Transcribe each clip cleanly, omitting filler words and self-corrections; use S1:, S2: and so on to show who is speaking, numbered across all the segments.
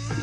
S1: Live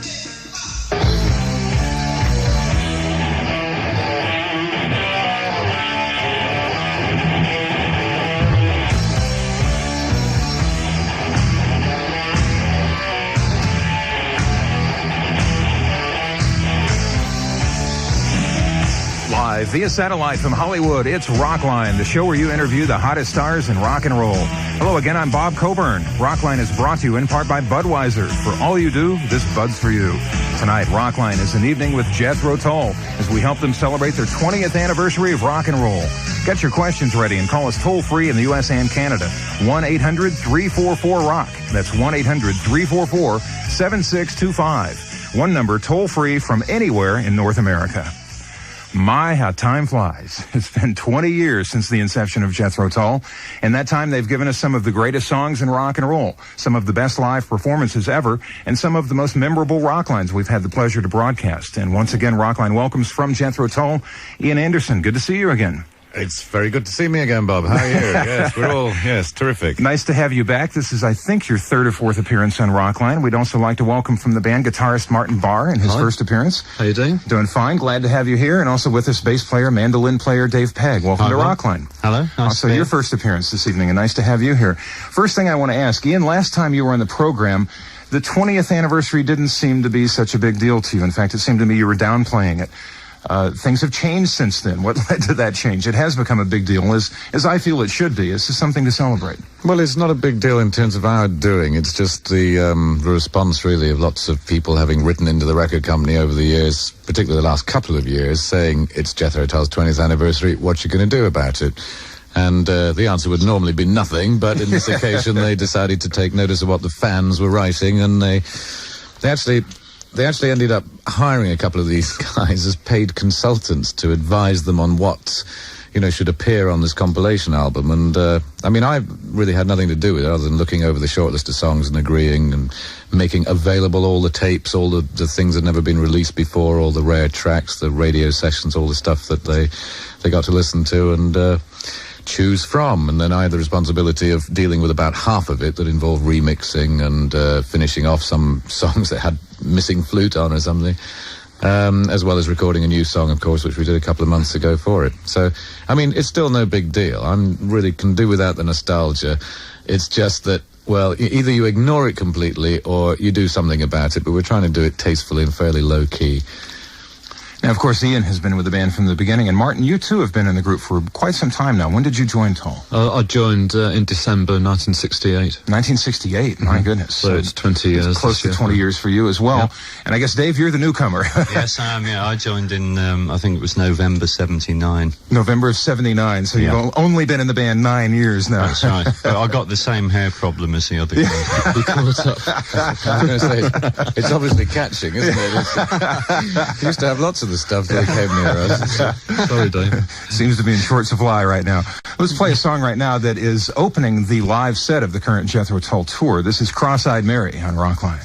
S1: via satellite from Hollywood, it's Rockline, the show where you interview the hottest stars in rock and roll. Hello again, I'm Bob Coburn. Rockline is brought to you in part by Budweiser. For all you do, this Bud's for you. Tonight, Rockline is an evening with Jethro Tull as we help them celebrate their 20th anniversary of rock and roll. Get your questions ready and call us toll-free in the U.S. and Canada. 1-800-344-ROCK. That's 1-800-344-7625. One number toll-free from anywhere in North America. My, how time flies. It's been 20 years since the inception of Jethro Tull. And that time, they've given us some of the greatest songs in rock and roll, some of the best live performances ever, and some of the most memorable rock lines we've had the pleasure to broadcast. And once again, Rockline welcomes from Jethro Tull, Ian Anderson. Good to see you again.
S2: It's very good to see me again, Bob. How are you? Yes, we're all, terrific.
S1: Nice to have you back. This is, I think, your third or fourth appearance on Rockline. We'd also like to welcome from the band guitarist Martin Barr in his first appearance.
S3: How you doing?
S1: Doing fine. Glad to have you here. And also with us, bass player, mandolin player Dave Pegg. Welcome to Rockline.
S3: Hello.
S1: Also, your first appearance this evening, and nice to have you here. First thing I want to ask, Ian, last time you were on the program, the 20th anniversary didn't seem to be such a big deal to you. In fact, it seemed to me you were downplaying it. Things have changed since then. What led to that change? It has become a big deal, as I feel it should be. It's just something to celebrate.
S2: Well, it's not a big deal in terms of our doing. It's just the response, really, of lots of people having written into the record company over the years, particularly the last couple of years, saying, it's Jethro Tull's 20th anniversary, what you going to do about it? And the answer would normally be nothing, but in this occasion they decided to take notice of what the fans were writing, and they actually ended up hiring a couple of these guys as paid consultants to advise them on what, should appear on this compilation album. And, I really had nothing to do with it other than looking over the shortlist of songs and agreeing and making available all the tapes, all the things that had never been released before, all the rare tracks, the radio sessions, all the stuff that they got to listen to and choose from. And then I had the responsibility of dealing with about half of it that involved remixing and finishing off some songs that had missing flute on or something, as well as recording a new song, of course, which we did a couple of months ago for it. So, it's still no big deal. I'm really can do without the nostalgia. It's just that, well, either you ignore it completely or you do something about it, but we're trying to do it tastefully and fairly low-key.
S1: Now, of course, Ian has been with the band from the beginning, and Martin, you too have been in the group for quite some time now. When did you join Tull?
S3: I joined in December 1968.
S1: 1968, my goodness.
S3: So it's 20 years.
S1: It's close to 20 years for you as well.
S3: Yeah.
S1: And I guess, Dave, you're the newcomer.
S4: Yes, I am. Yeah, I joined in, I think it was November 79.
S1: November of 79, so you've only been in the band 9 years now.
S4: That's right. But I got the same hair problem as the other guys.
S3: We call it up.
S2: I was going to say, it's obviously catching, isn't it? We used to have lots of the stuff that came near us.
S3: Sorry, Dave.
S1: Seems to be in short supply right now. Let's play a song right now that is opening the live set of the current Jethro Tull tour. This is Cross-Eyed Mary on Rockline.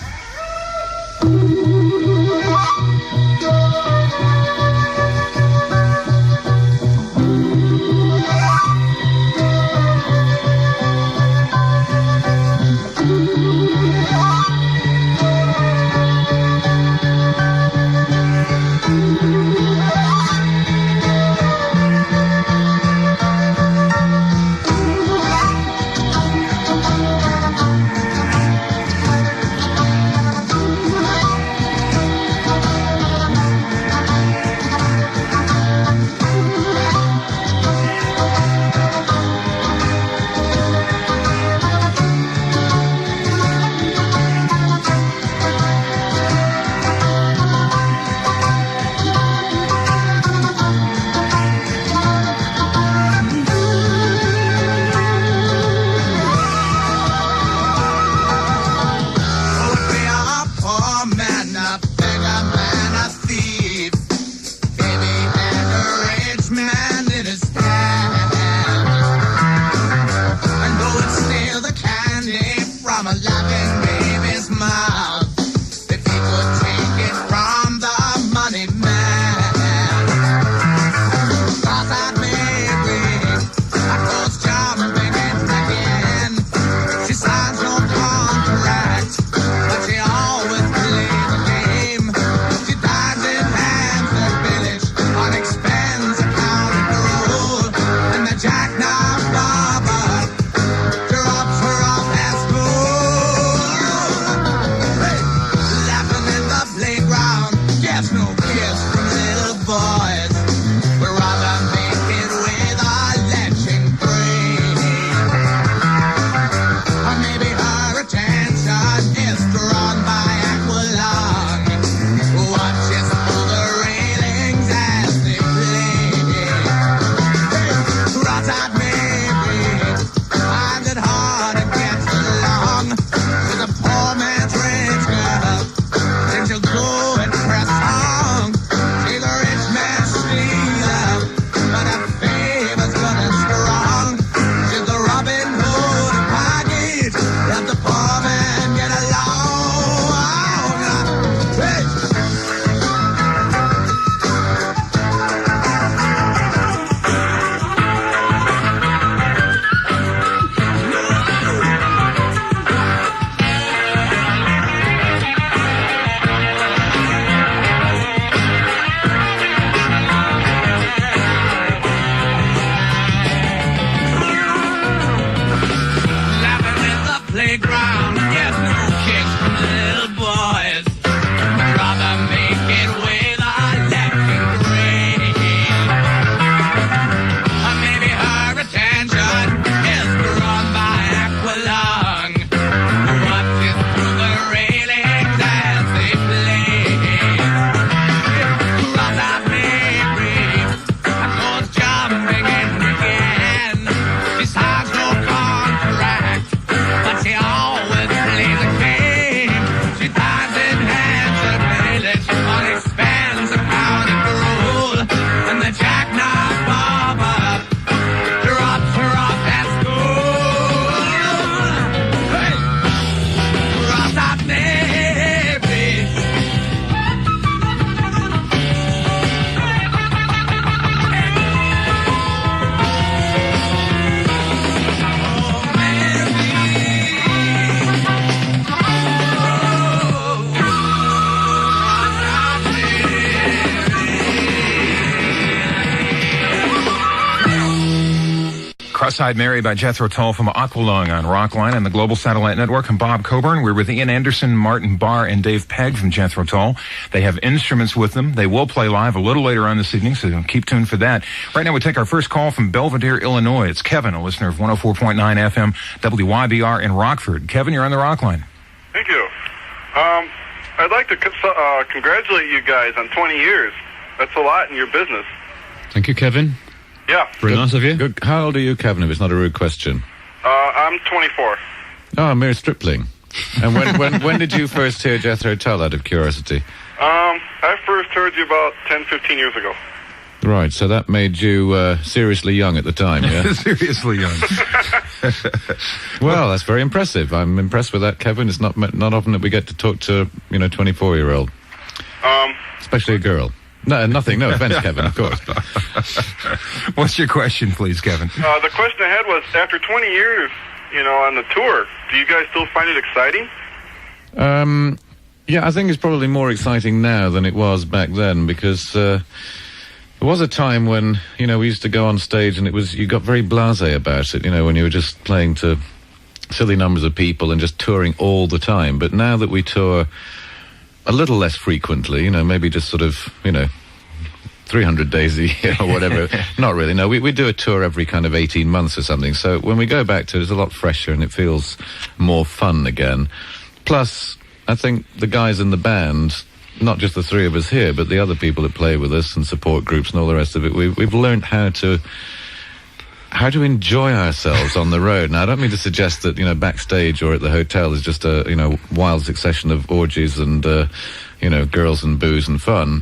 S1: Outside Mary by Jethro Tull from Aqualung on Rockline and the Global Satellite Network. I'm Bob Coburn. We're with Ian Anderson, Martin Barr, and Dave Pegg from Jethro Tull. They have instruments with them. They will play live a little later on this evening, so keep tuned for that. Right now we take our first call from Belvedere, Illinois. It's Kevin, a listener of 104.9 FM WYBR in Rockford. Kevin, you're on the Rockline.
S5: Thank you. I'd like to congratulate you guys on 20 years. That's a lot in your business.
S3: Thank you, Kevin.
S5: Yeah.
S3: Very nice of you.
S2: Good. How old are you, Kevin, if it's not a rude question?
S5: I'm 24.
S2: Oh, a mere stripling. And when did you first hear Jethro Tull, out of curiosity?
S5: I first heard you about 10, 15 years ago.
S2: Right, so that made you seriously young at the time, yeah?
S1: Seriously young.
S2: Well, that's very impressive. I'm impressed with that, Kevin. It's not often that we get to talk to, 24-year-old. Especially a girl. No, nothing. No offense, Kevin, of course.
S1: What's your question, please, Kevin?
S5: The question I had was, after 20 years, on the tour, do you guys still find it exciting?
S2: Yeah, I think it's probably more exciting now than it was back then, because there was a time when, we used to go on stage and you got very blasé about it, when you were just playing to silly numbers of people and just touring all the time. But now that we tour a little less frequently, maybe just sort of, 300 days a year or whatever. Not really, no. We do a tour every kind of 18 months or something. So when we go back to it, it's a lot fresher and it feels more fun again. Plus, I think the guys in the band, not just the three of us here, but the other people that play with us and support groups and all the rest of it, we've learned how to enjoy ourselves on the road. Now, I don't mean to suggest that, backstage or at the hotel is just a, wild succession of orgies and, girls and booze and fun,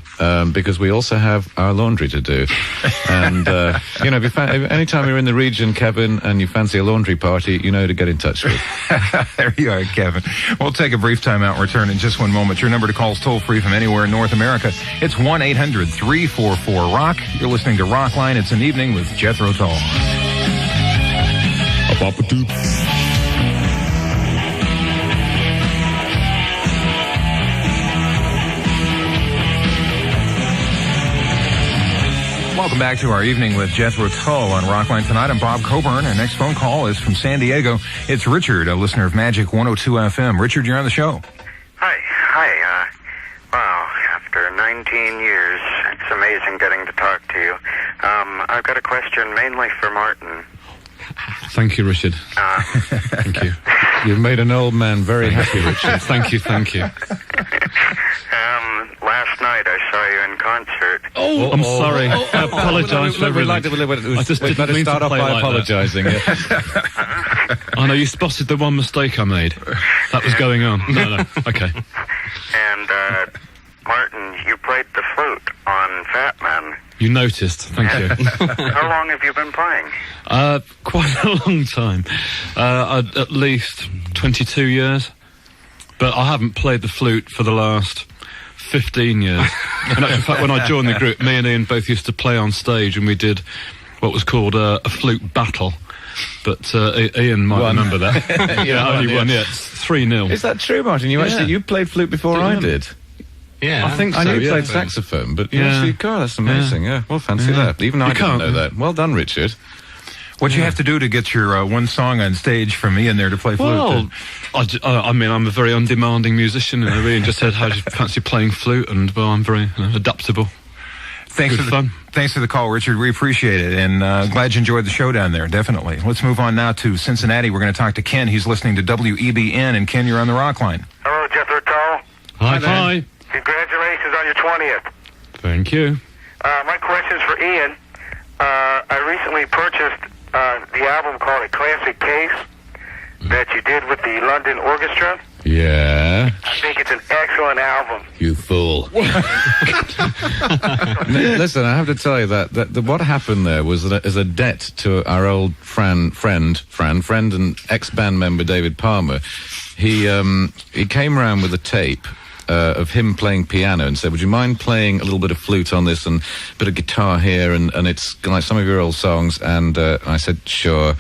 S2: because we also have our laundry to do. And, anytime you're in the region, Kevin, and you fancy a laundry party, you know to get in touch with.
S1: There you are, Kevin. We'll take a brief time out and return in just one moment. Your number to call is toll-free from anywhere in North America. It's 1-800-344-ROCK. You're listening to Rockline. It's an evening with Jethro Tull. Welcome back to our evening with Jethro Tull on Rockline tonight. I'm Bob Coburn. Our next phone call is from San Diego. It's Richard, a listener of Magic 102 FM. Richard, you're on the show.
S6: Hi. Wow, after 19 years, it's amazing getting to talk to you. I've got a question mainly for Martin.
S3: Thank you, Richard. Thank you.
S2: You've made an old man very happy, Richard.
S3: Thank you.
S6: Last night I saw you in concert.
S3: Oh, I'm sorry. I apologise for everything. I just didn't mean to
S2: start off
S3: play
S2: by
S3: like
S2: apologising. Yeah.
S3: I know you spotted the one mistake I made. That was going on. No. Okay.
S6: And, Martin, you played the flute on Fat Man.
S3: You noticed. Thank you.
S6: How long have you been playing?
S3: Quite a long time. At least 22 years. But I haven't played the flute for the last 15 years. And in fact, when I joined the group, me and Ian both used to play on stage, and we did what was called a flute battle. But Ian might remember that. Only one. Yeah, it's 3-0.
S2: Is that true, Martin? You played flute before I did.
S4: Yeah,
S3: I think
S2: I
S3: so.
S2: knew you played saxophone, but you actually, God, that's amazing. Yeah, well, fancy that. Even I didn't know that. Well done, Richard.
S1: What'd you have to do to get your one song on stage from me in there to play flute?
S3: Well, I'm a very undemanding musician, and Ian just said, how do you fancy playing flute? And, well, I'm very adaptable.
S1: Thanks for the call, Richard. We appreciate it, and glad you enjoyed the show down there, definitely. Let's move on now to Cincinnati. We're going to talk to Ken. He's listening to WEBN, and Ken, you're on the Rockline.
S6: Hello, Jethro Tull.
S3: Hi.
S6: Congratulations on your 20th.
S3: Thank you.
S6: My question's for Ian. I recently purchased the album called A Classic Case that you did with the London Orchestra.
S2: Yeah.
S6: I think it's an excellent album.
S2: You fool. Listen, I have to tell you that what happened there was as a debt to our old friend and ex-band member David Palmer. He came around with a tape of him playing piano and said, would you mind playing a little bit of flute on this and a bit of guitar here, and it's like some of your old songs? And I said, sure.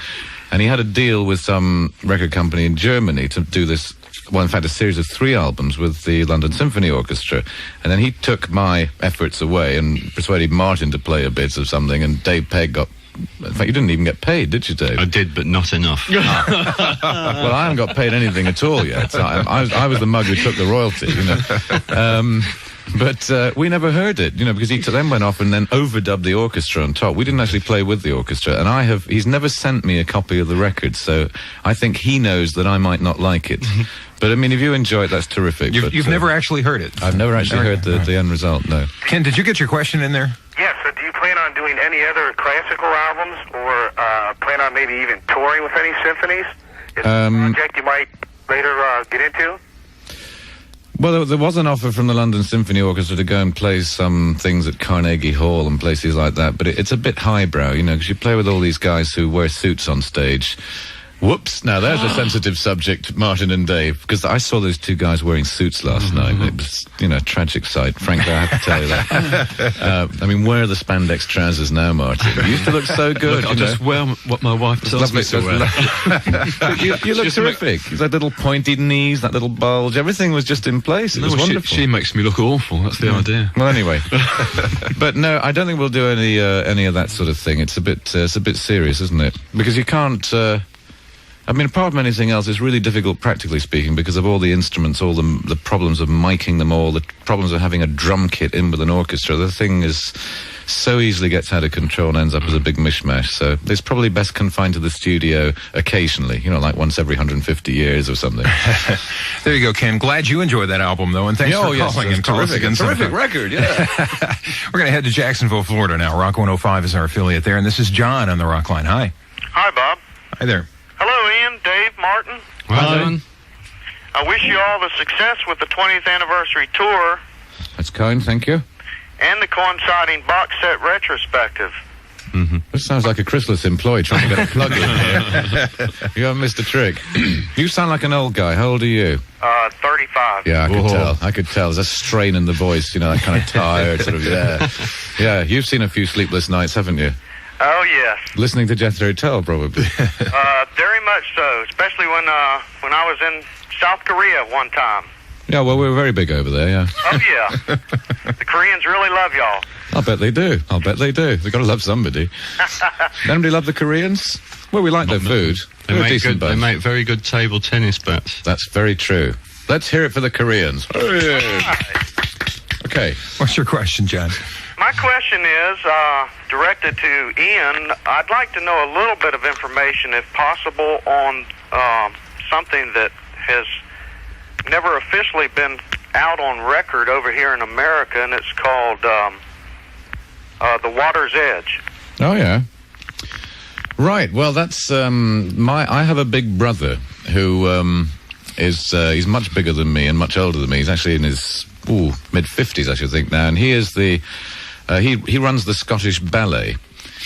S2: And he had a deal with some record company in Germany to do this, well, in fact, a series of 3 albums with the London Symphony Orchestra. And then he took my efforts away and persuaded Martin to play a bit of something, and Dave Pegg got In fact, you didn't even get paid, did you, Dave?
S4: I did, but not enough.
S2: Well, I haven't got paid anything at all yet. I was the mug who took the royalty, you know. But we never heard it, you know, because he then went off and then overdubbed the orchestra on top. We didn't actually play with the orchestra, and he's never sent me a copy of the record, so I think he knows that I might not like it. But I mean, if you enjoy it, that's terrific.
S1: You've never actually heard it?
S2: I've never actually heard the end result, no.
S1: Ken, did you get your question in there?
S6: Yes, so do you plan on doing any other classical albums, or plan on maybe even touring with any symphonies? Is it a project you might later get into?
S2: Well, there was an offer from the London Symphony Orchestra to go and play some things at Carnegie Hall and places like that, but it's a bit highbrow, you know, because you play with all these guys who wear suits on stage. Whoops, now there's a sensitive subject, Martin and Dave, because I saw those two guys wearing suits last night. It was, you know, a tragic sight, frankly, I have to tell you that. I mean, where are the spandex trousers now, Martin? You used to look so good.
S3: Look, I'll just wear what my wife tells me to wear.
S2: You look terrific. That little pointed knees, that little bulge, everything was just in place. It was wonderful.
S3: She makes me look awful, that's the idea.
S2: Well, anyway. But no, I don't think we'll do any of that sort of thing. It's a bit serious, isn't it? Because you can't... I mean, apart from anything else, it's really difficult, practically speaking, because of all the instruments, all the problems of miking them all, the problems of having a drum kit in with an orchestra. The thing is so easily gets out of control and ends up as a big mishmash. So it's probably best confined to the studio occasionally, you know, like once every 150 years or something.
S1: There you go, Ken. Glad you enjoyed that album, though, and thanks for calling and calling us again.
S2: Terrific record, yeah.
S1: We're going to head to Jacksonville, Florida now. Rock 105 is our affiliate there, and this is John on the Rockline. Hi.
S5: Hi, Bob.
S1: Hi there.
S5: Hello, Ian, Dave, Martin.
S3: Hi.
S5: I wish you all the success with the 20th anniversary tour
S2: That's kind, thank you.
S5: and the coinciding box set retrospective.
S2: This sounds like a chrysalis employee trying to get a plug in here. You haven't missed a trick. You sound like an old guy. How old are you?
S5: 35.
S2: Yeah, I could tell. There's a strain in the voice, you know, that kind of tired sort of, yeah. Yeah, you've seen a few sleepless nights, haven't you?
S5: Oh, yes.
S2: Listening to Jethro Tull, probably.
S5: Very much so, especially when I was in South Korea one time.
S2: Yeah, well, we were very big over there, yeah.
S5: Oh, yeah. The Koreans really love y'all.
S2: I'll bet they do. They've got to love somebody. Anybody love the Koreans? Well, we like their food. They're a decent bunch.
S4: They make very good table tennis bets.
S2: That's very true. Let's hear it for the Koreans. Okay.
S1: What's your question, John?
S5: My question is directed to Ian. I'd like to know a little bit of information, if possible, on something that has never officially been out on record over here in America, and it's called The Water's Edge.
S2: Oh, yeah. Right. Well, that's I have a big brother who he's much bigger than me and much older than me. He's actually in his mid-50s, I should think now, and he is the he runs the Scottish Ballet.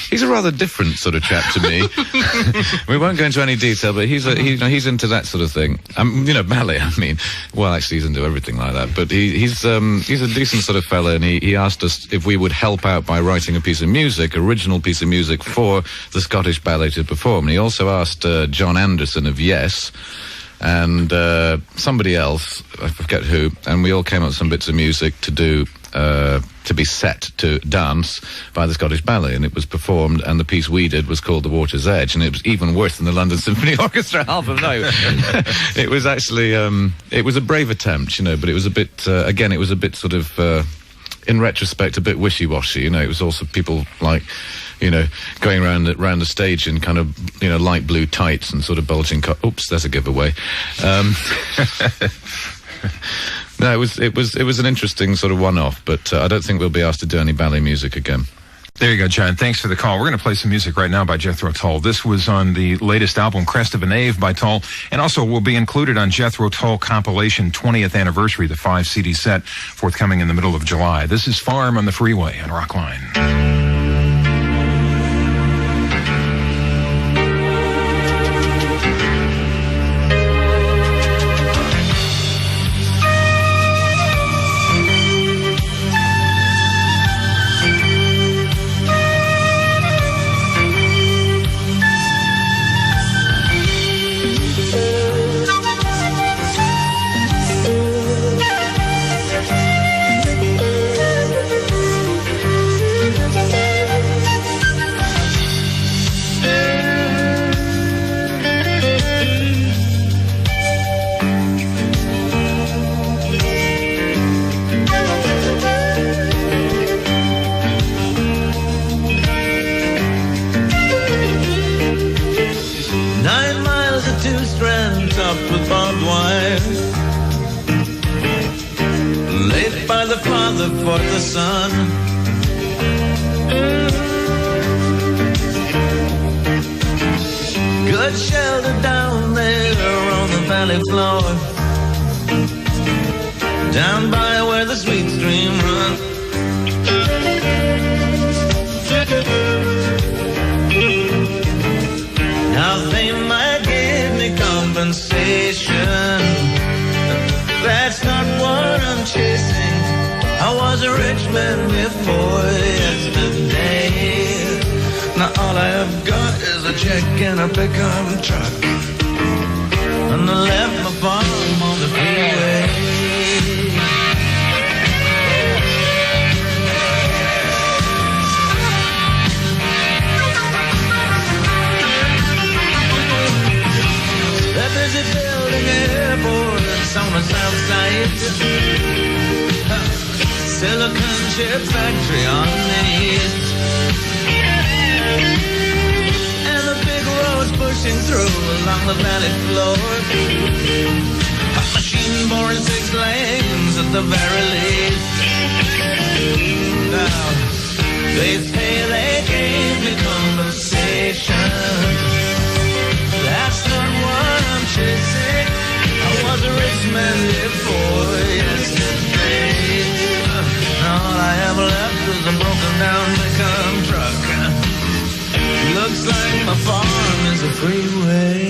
S2: He's a rather different sort of chap to me. We won't go into any detail, but he's into that sort of thing. You know, ballet. I mean, well, actually, he's into everything like that. But he's a decent sort of fella, and he asked us if we would help out by writing a piece of music, original piece of music for the Scottish Ballet to perform. And he also asked John Anderson of Yes, and somebody else, I forget who, and we all came up with some bits of music to do. To be set to dance by the Scottish Ballet, and it was performed, and the piece we did was called The Water's Edge, and it was even worse than the London Symphony Orchestra album. No, it was actually it was a brave attempt, you know, but it was a bit again, it was a bit sort of in retrospect a bit wishy-washy, you know. It was also people like, you know, going around the stage in kind of, you know, light blue tights and sort of bulging oops, there's a giveaway. No, it was an interesting sort of one-off, but I don't think we'll be asked to do any ballet music again.
S1: There you go, John. Thanks for the call. We're going to play some music right now by Jethro Tull. This was on the latest album, Crest of a Knave by Tull, and also will be included on Jethro Tull compilation 20th anniversary, the 5-CD set, forthcoming in the middle of July. This is Farm on the Freeway on Rockline.
S7: by the Father for the Son. Good shelter down there on the valley floor, down by where the sweet stream runs. Now they might give me compensation, that's not what I'm chasing. I was a rich man before yesterday. Now all I have got is a check and a pickup truck, and I left my farm on the freeway. They're busy building airports on the south side, Silicon chip factory on the east, and the big roads pushing through along the valley floor. A machine boring 6 lanes at the very least. Now, they say they gave me compensation, that's not what I'm chasing. I was a rich man before yesterday. All I have left is a broken down pickup truck. Looks like my farm is a freeway.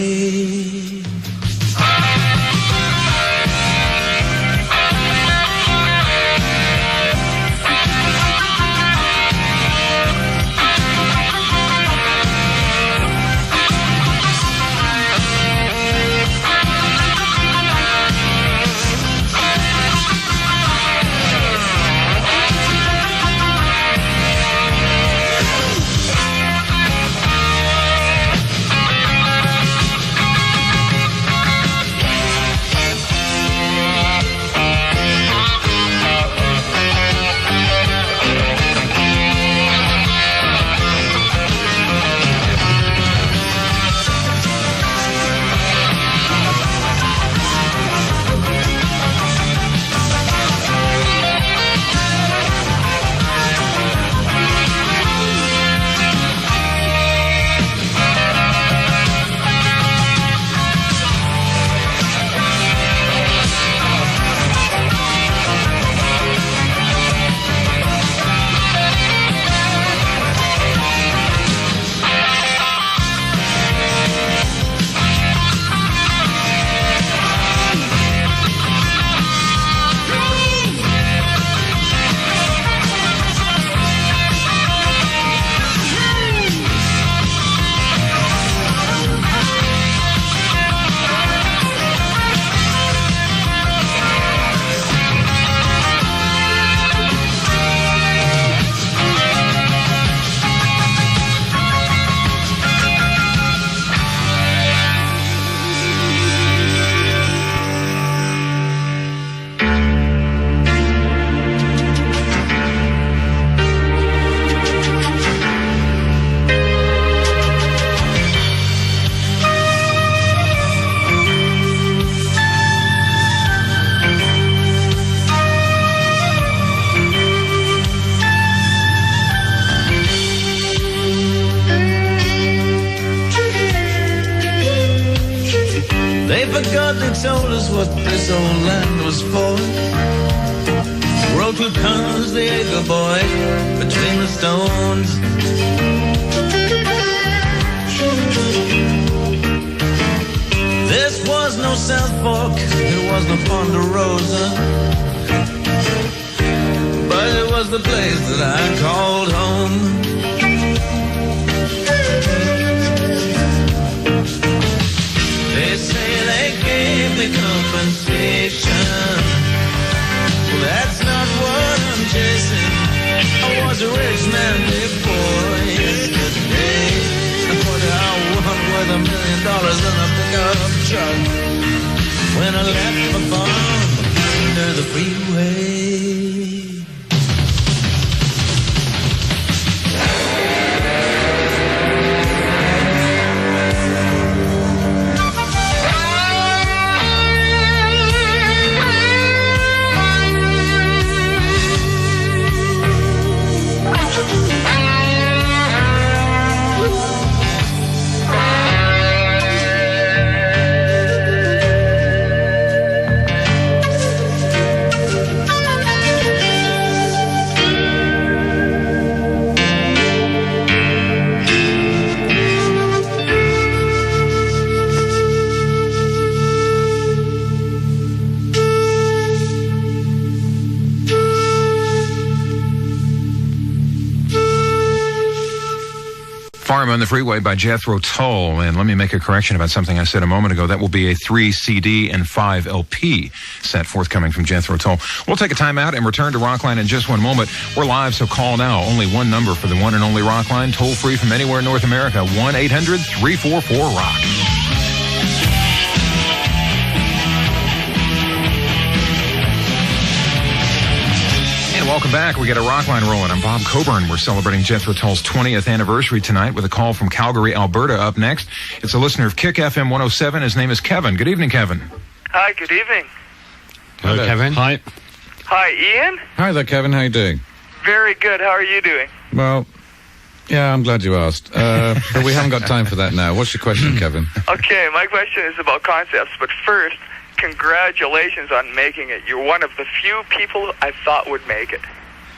S7: God, they told us what this old land was for. Rode 2 tons, the acre boy, between the stones. This was no South Fork, it was no Ponderosa, but it was the place that I called home. They say they gave me compensation, well, that's not what I'm chasing. I was a rich man before yesterday. I put out one worth $1 million in a pickup truck when I left my farm under the freeway.
S1: Farm on the Freeway by Jethro Tull. And let me make a correction about something I said a moment ago. That will be a 3 CD and 5 LP set forthcoming from Jethro Tull. We'll take a time out and return to Rockline in just one moment. We're live, so call now. Only one number for the one and only Rockline. Toll free from anywhere in North America. 1-800-344-ROCK. Welcome back. We got a Rockline rolling. I'm Bob Coburn. We're celebrating Jethro Tull's 20th anniversary tonight with a call from Calgary, Alberta up next. It's a listener of Kick FM 107. His name is Kevin. Good evening, Kevin.
S5: Hi, good evening.
S4: Hello, Kevin.
S3: Hi.
S5: Hi, Ian.
S2: Hi there, Kevin. How you doing?
S5: Very good. How are you doing?
S2: Well, yeah, I'm glad you asked. But we haven't got time for that now. What's your question, Kevin?
S5: Okay, my question is about concepts, but first, congratulations on making it. You're one of the few people I thought would make it.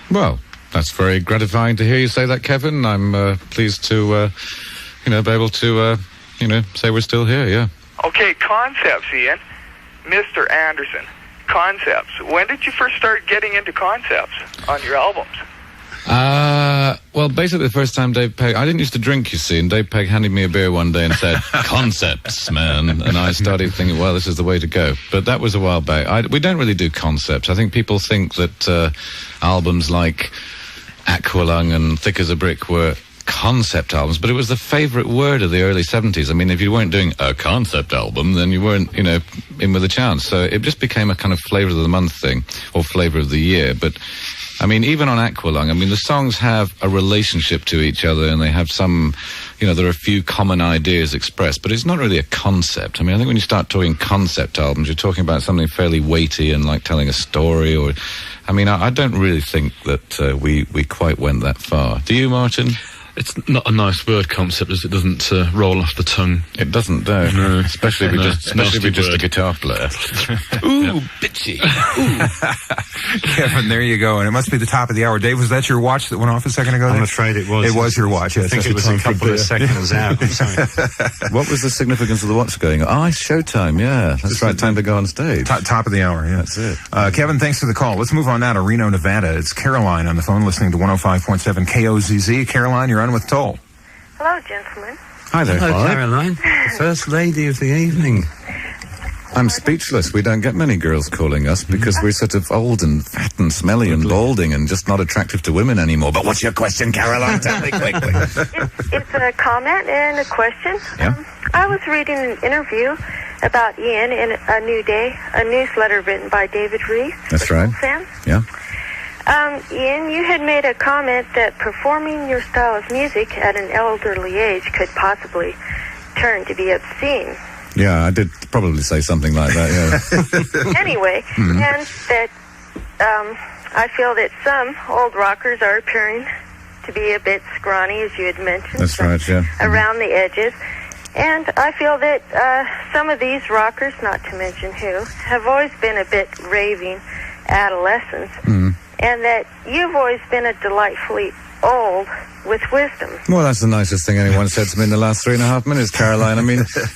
S2: Well, that's very gratifying to hear you say that, Kevin. I'm pleased to, be able to, say we're still here, yeah.
S5: Okay, concepts, Ian. Mr. Anderson, concepts. When did you first start getting into concepts on your albums?
S2: Well, basically the first time Dave Pegg... I didn't used to drink, you see, and Dave Pegg handed me a beer one day and said, concepts, man. And I started thinking, well, this is the way to go. But that was a while back. We don't really do concepts. I think people think that albums like Aqualung and Thick as a Brick were concept albums, but it was the favourite word of the early 70s. I mean, if you weren't doing a concept album, then you weren't, in with a chance. So it just became a kind of flavour of the month thing, or flavour of the year. But I mean, even on Aqualung, the songs have a relationship to each other, and they have some, there are a few common ideas expressed, but it's not really a concept. I think when you start talking concept albums, you're talking about something fairly weighty and like telling a story, or, I don't really think that we quite went that far. Do you, Martin?
S3: It's not a nice word, concept, as it doesn't roll off the tongue.
S2: It doesn't, though. No. Especially if you're just a guitar player. Ooh, bitchy. Ooh.
S1: Kevin, there you go. And it must be the top of the hour. Dave, was that your watch that went off a second ago?
S4: I'm afraid it was.
S1: It was your watch.
S4: I think it was a couple of seconds out. I'm sorry.
S2: What was the significance of the watch going on? Oh, it's showtime, yeah. That's right, time to go on stage.
S1: Top of the hour, yeah.
S2: That's it.
S1: Kevin, thanks for the call. Let's move on now to Reno, Nevada. It's Caroline on the phone listening to 105.7 KOZZ. Caroline, you're on with Toll.
S8: Hello, gentlemen.
S2: Hi there.
S4: Hello, Caroline. First lady of the evening.
S2: I'm speechless. We don't get many girls calling us because we're sort of old and fat and smelly and balding and just not attractive to women anymore. But what's your question, Caroline? Tell me quickly.
S8: It's a comment and a question.
S2: Yeah.
S8: I was reading an interview about Ian in A New Day, a newsletter written by David Reese.
S2: That's right.
S8: Fan.
S2: Yeah.
S8: Ian, you had made a comment that performing your style of music at an elderly age could possibly turn to be obscene.
S2: Yeah, I did probably say something like that, yeah.
S8: Anyway, and that I feel that some old rockers are appearing to be a bit scrawny, as you had mentioned.
S2: That's right, yeah.
S8: Around the edges. And I feel that some of these rockers, not to mention who, have always been a bit raving adolescents. And that you've always been a delightfully old with wisdom.
S2: Well, that's the nicest thing anyone said to me in the last 3.5 minutes, Caroline.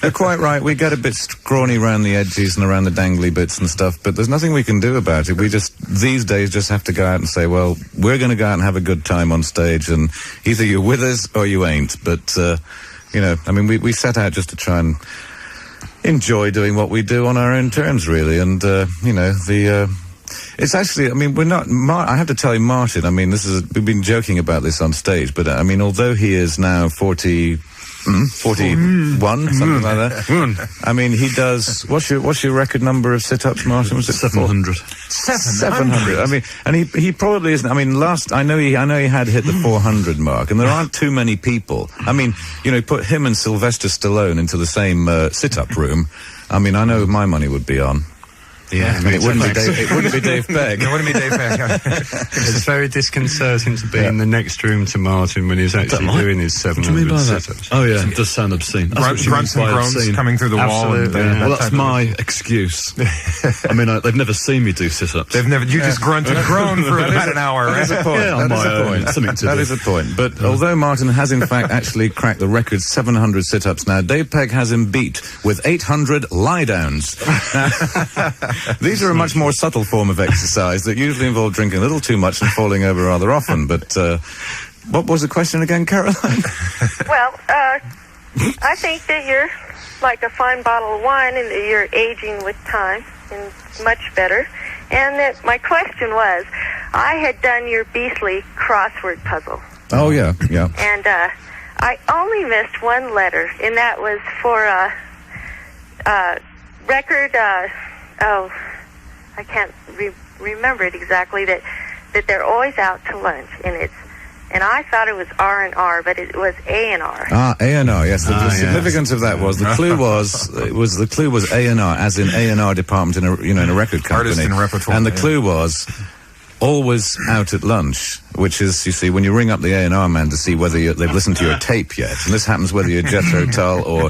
S2: You're quite right. We get a bit scrawny around the edges and around the dangly bits and stuff, but there's nothing we can do about it. We just, these days, just have to go out and say, well, we're going to go out and have a good time on stage, and either you're with us or you ain't. But, we set out just to try and enjoy doing what we do on our own terms, really. And, it's actually, we're not, I have to tell you, Martin, we've been joking about this on stage, but although he is now 41, something like that. He does, what's your record number of sit-ups, Martin? Was it
S3: 700?
S2: 700. And he probably isn't, I know he had hit the 400 mark, and there aren't too many people. Put him and Sylvester Stallone into the same sit-up room. I know my money would be on.
S4: Yeah,
S2: it wouldn't be Dave Pegg.
S1: It wouldn't be Dave Pegg.
S4: It's very disconcerting to be in the next room to Martin when he's actually doing his 700 sit-ups.
S3: Oh yeah, it does sound obscene.
S1: Grunts and groans coming through the wall.
S3: Well, that's my excuse. They've never seen me do sit-ups.
S1: You just grunt and groan for about an hour.
S2: That is a point. That is a point. But although Martin has in fact actually cracked the record 700 sit-ups now, Dave Pegg has him beat with 800 lie-downs. These are a much more subtle form of exercise that usually involve drinking a little too much and falling over rather often, but What was the question again, Caroline?
S8: Well, I think that you're like a fine bottle of wine and that you're aging with time and much better. And that my question was, I had done your beastly crossword puzzle.
S2: Oh, yeah.
S8: And I only missed one letter, and that was for record, I can't remember it exactly, that they're always out to lunch, and I thought it was R&R, but it was A&R.
S2: A&R, yes. The significance of that was, the clue was A&R, as in A&R department in a record company.
S1: Artist and repertoire.
S2: And the clue was always out at lunch, which is, you see, when you ring up the A&R man to see whether they've listened to your tape yet, and this happens whether you're Jethro Tull or,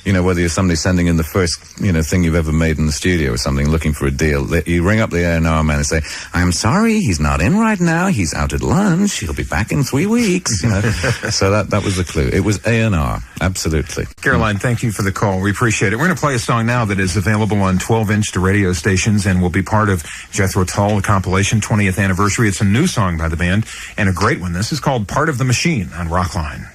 S2: whether you're somebody sending in the first, thing you've ever made in the studio or something, looking for a deal. You ring up the A&R man and say, I'm sorry, he's not in right now, he's out at lunch, he'll be back in 3 weeks, So that was the clue. It was A&R, absolutely.
S1: Caroline, thank you for the call. We appreciate it. We're going to play a song now that is available on 12-inch to radio stations and will be part of Jethro Tull compilation 20th anniversary. It's a new song by the band and a great one. This is called Part of the Machine on Rockline.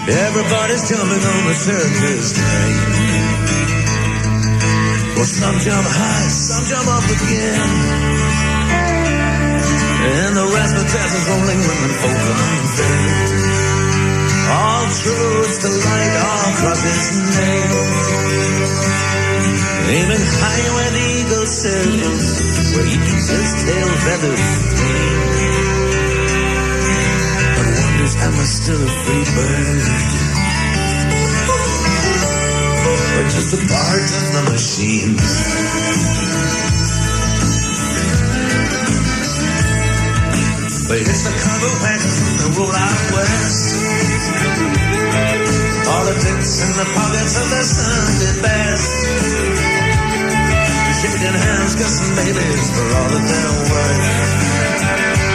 S7: Everybody's jumping on the circus train. Well, some jump high, some jump up again. And the rest of is rolling women folk unfed. All truths to light all across its name. Aiming high where the eagle circles, where he keeps his tail feathers clean. Am I still a free bird? Or just a part of the machine? But it's the cover wagon from the road out west. Politics in the pockets of the Sunday best. Shaking hands, kissing babies for all that they're worth.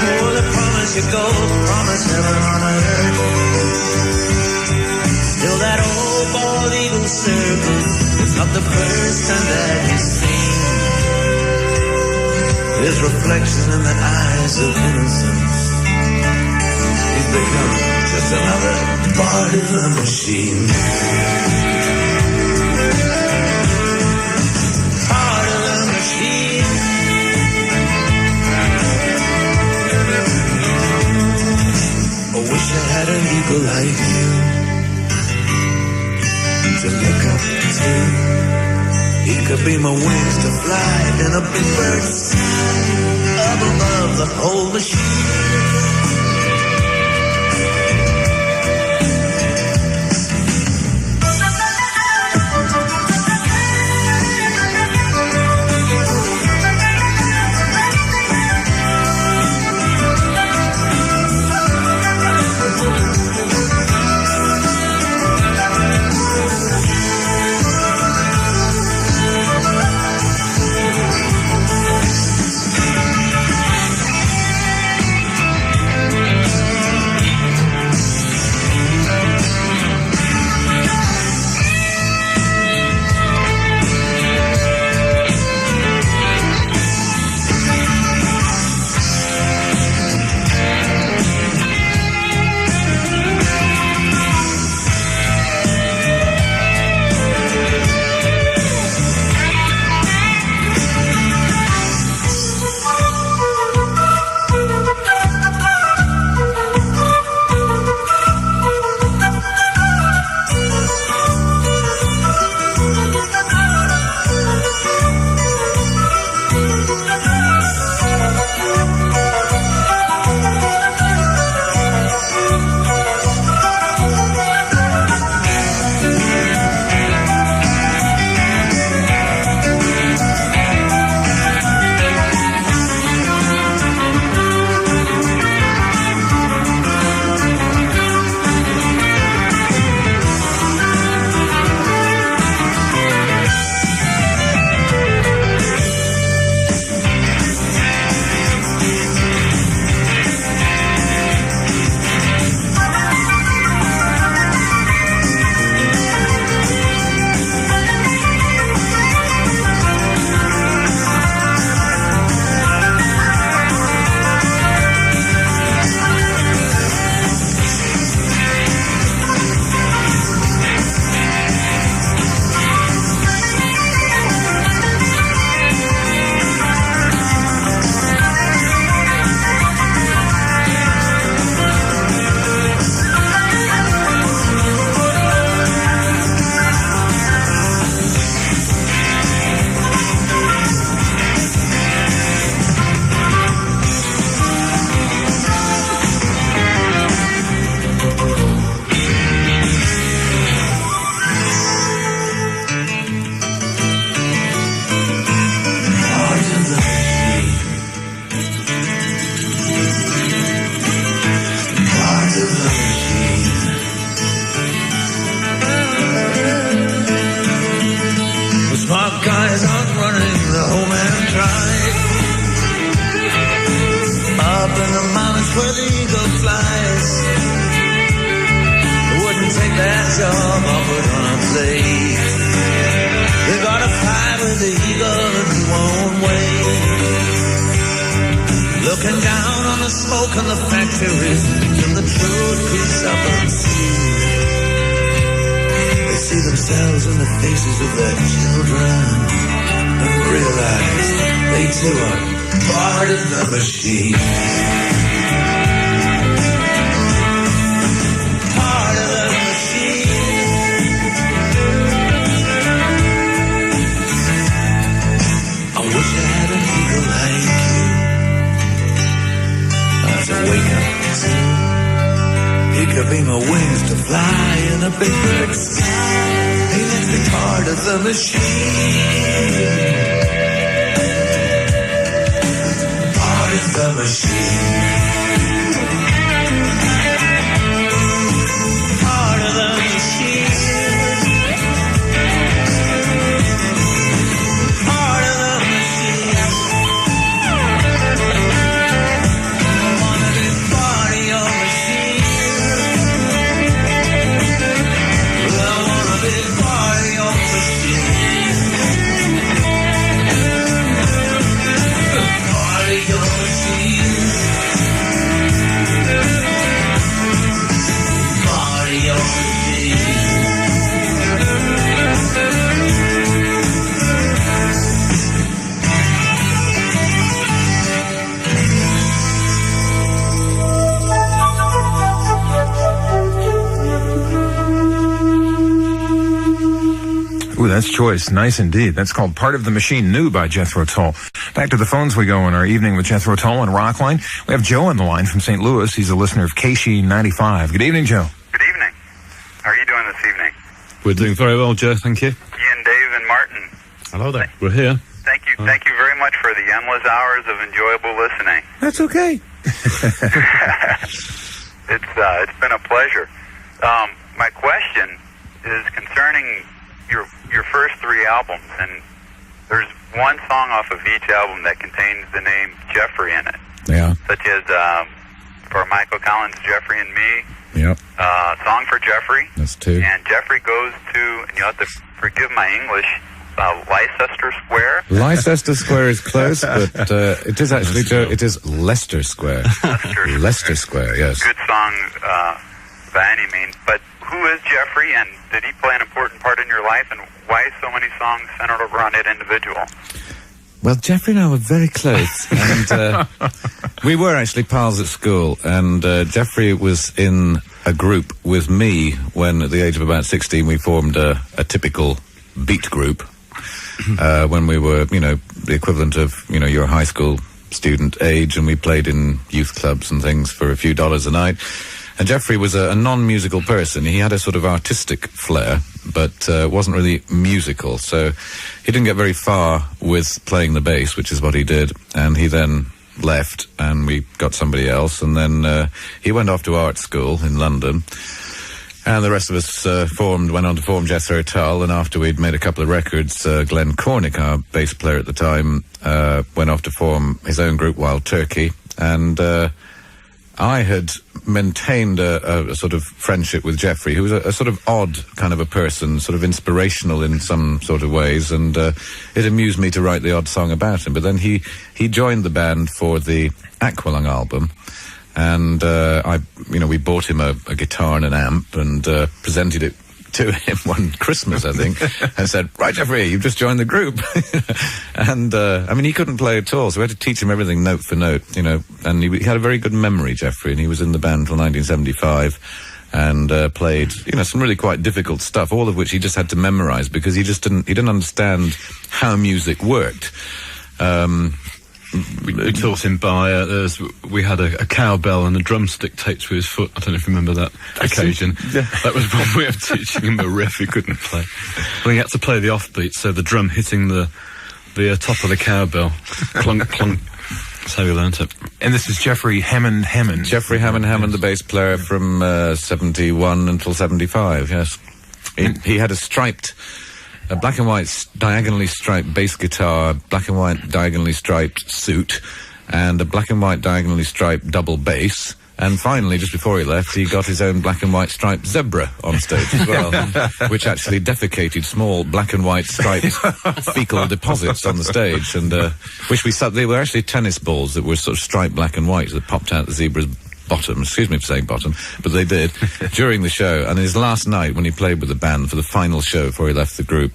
S7: Oh, they promise you gold, promise heaven on earth. Still that old bald eagle circle, it's not the first time that he's seen his reflection in the eyes of innocence. He's become just another part of the machine. Part of the machine. I wish I had an eagle like you to look up to. He could be my wings to fly in a big bird's sky up above the whole machine. Park guys aren't running the whole man tried. Up in the mountains where the eagle flies. Wouldn't take that job offered on a plate. They gotta fly with the eagle and he won't wait. Looking down on the smoke and the factories and the truth creeps up unseen. They see themselves in the faces of their children and realize they too are part of the machine. Part of the machine. I wish I had an eagle like you. As I wake up soon, he could be my wings to fly in a big bird sky. He lets me part of the machine. Part of the machine. Part of the machine. Part of the machine. I wanna be part of your machine. I wanna be part of your machine. Part of your machine. Part of your machine.
S1: Ooh, that's choice. Nice indeed. That's called Part of the Machine, new by Jethro Tull. Back to the phones we go on our evening with Jethro Tull and Rockline. We have Joe on the line from St. Louis. He's a listener of KSHE 95. Good evening, Joe.
S9: Good evening. How are you doing this evening?
S3: We're doing very well, Joe, thank you.
S9: Ian, Dave, and Martin.
S4: Hello there.
S3: We're here.
S9: Thank you very much for the endless hours of enjoyable listening.
S1: That's okay.
S9: It's been a pleasure. My question is concerning your first three albums, and there's one song off of each album that contains the name Jeffrey in it.
S2: Yeah.
S9: Such as for Michael Collins' Jeffrey and Me,
S2: Yep.
S9: Song for Jeffrey,
S2: That's two.
S9: and Jeffrey goes to, and you'll have to forgive my English, Leicester Square.
S2: Leicester Square is close, but it is actually, Joe, it is Leicester Square. Leicester Square, yes.
S9: Good song by any means, but who is Jeffrey, and did he play an important part in your life, and why so many songs centered around that individual?
S2: Well, Jeffrey and I were very close, and we were actually pals at school, and Jeffrey was in a group with me when, at the age of about 16, we formed a typical beat group, when we were, the equivalent of, your high school student age, and we played in youth clubs and things for a few dollars a night. And Jeffrey was a non-musical person. He had a sort of artistic flair, but wasn't really musical. So he didn't get very far with playing the bass, which is what he did. And he then left, and we got somebody else. And then he went off to art school in London. And the rest of us went on to form Jethro Tull. And after we'd made a couple of records, Glenn Cornick, our bass player at the time, went off to form his own group, Wild Turkey. And I had maintained a sort of friendship with Jeffrey, who was a sort of odd kind of a person, sort of inspirational in some sort of ways, and it amused me to write the odd song about him. But then he joined the band for the Aqualung album, and we bought him a guitar and an amp, and presented it to him one Christmas, I think, and said, "Right, Jeffrey, you've just joined the group." And he couldn't play at all, so we had to teach him everything note for note, and he had a very good memory, Jeffrey, and he was in the band till 1975 and played, some really quite difficult stuff, all of which he just had to memorize because he didn't understand how music worked.
S3: We taught him by, we had a cowbell and a drumstick taped to his foot. I don't know if you remember that occasion. Yeah. That was one way of teaching him a riff he couldn't play. Well, he had to play the offbeat, so the drum hitting the top of the cowbell. Clunk, clunk. That's how we learnt it.
S1: And this is Jeffrey Hammond.
S2: Jeffrey Hammond, the bass player from 71 until 75, yes. He had a striped a black and white diagonally striped bass guitar, black and white diagonally striped suit, and a black and white diagonally striped double bass. And finally, just before he left, he got his own black and white striped zebra on stage as well, which actually defecated small black and white striped fecal deposits on the stage. And they were actually tennis balls that were sort of striped black and white that popped out the zebra's bottom. Excuse me for saying bottom, but they did during the show. And his last night, when he played with the band for the final show before he left the group,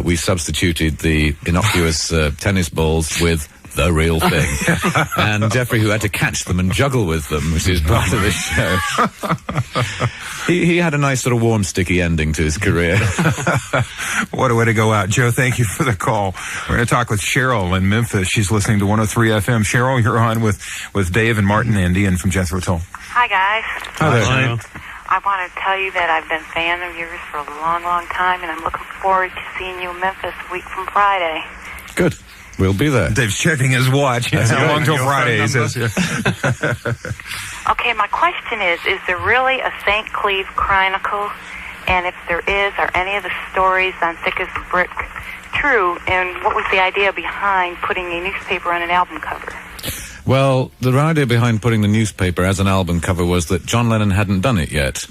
S2: we substituted the innocuous tennis balls with the real thing. And Jeffrey, who had to catch them and juggle with them, which is part of the show, he had a nice sort of warm, sticky ending to his career.
S1: What a way to go out. Joe, thank you for the call. We're going to talk with Cheryl in Memphis. She's listening to 103 FM. Cheryl, you're on with Dave and Martin and Ian from Jethro Tull.
S10: Hi, guys.
S2: Hi there.
S10: I want to tell you that I've been a fan of yours for a long, long time, and I'm looking forward to seeing you in Memphis a week from Friday.
S2: Good. We'll be there.
S1: Dave's checking his watch. How long till Friday? He says.
S10: Okay, my question is there really a St. Cleve Chronicle? And if there is, are any of the stories on Thick as a Brick true? And what was the idea behind putting a newspaper on an album cover?
S2: Well, the idea behind putting the newspaper as an album cover was that John Lennon hadn't done it yet.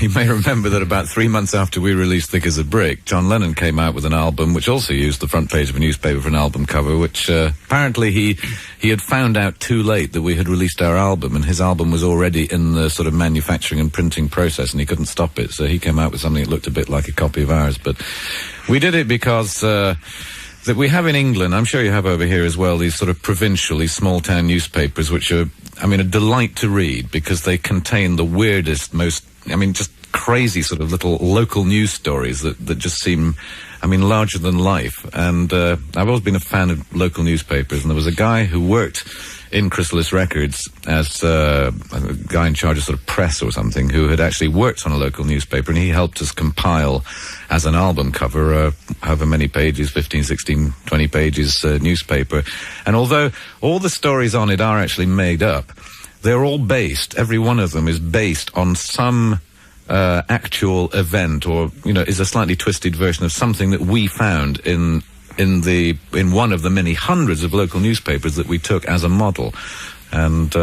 S2: You may remember that about 3 months after we released Thick as a Brick, John Lennon came out with an album which also used the front page of a newspaper for an album cover, which apparently he had found out too late that we had released our album, and his album was already in the sort of manufacturing and printing process, and he couldn't stop it. So he came out with something that looked a bit like a copy of ours. But we did it because that we have in England, I'm sure you have over here as well, these sort of provincial, these small-town newspapers, which are, I mean, a delight to read because they contain the weirdest, most, I mean, just crazy sort of little local news stories that just seem, I mean, larger than life. And I've always been a fan of local newspapers, and there was a guy who worked in Chrysalis Records as a guy in charge of sort of press or something, who had actually worked on a local newspaper, and he helped us compile as an album cover however many pages, 15, 16, 20 pages newspaper. And although all the stories on it are actually made up, they're all based, every one of them is based on some actual event, or, you know, is a slightly twisted version of something that we found in one of the many hundreds of local newspapers that we took as a model. And,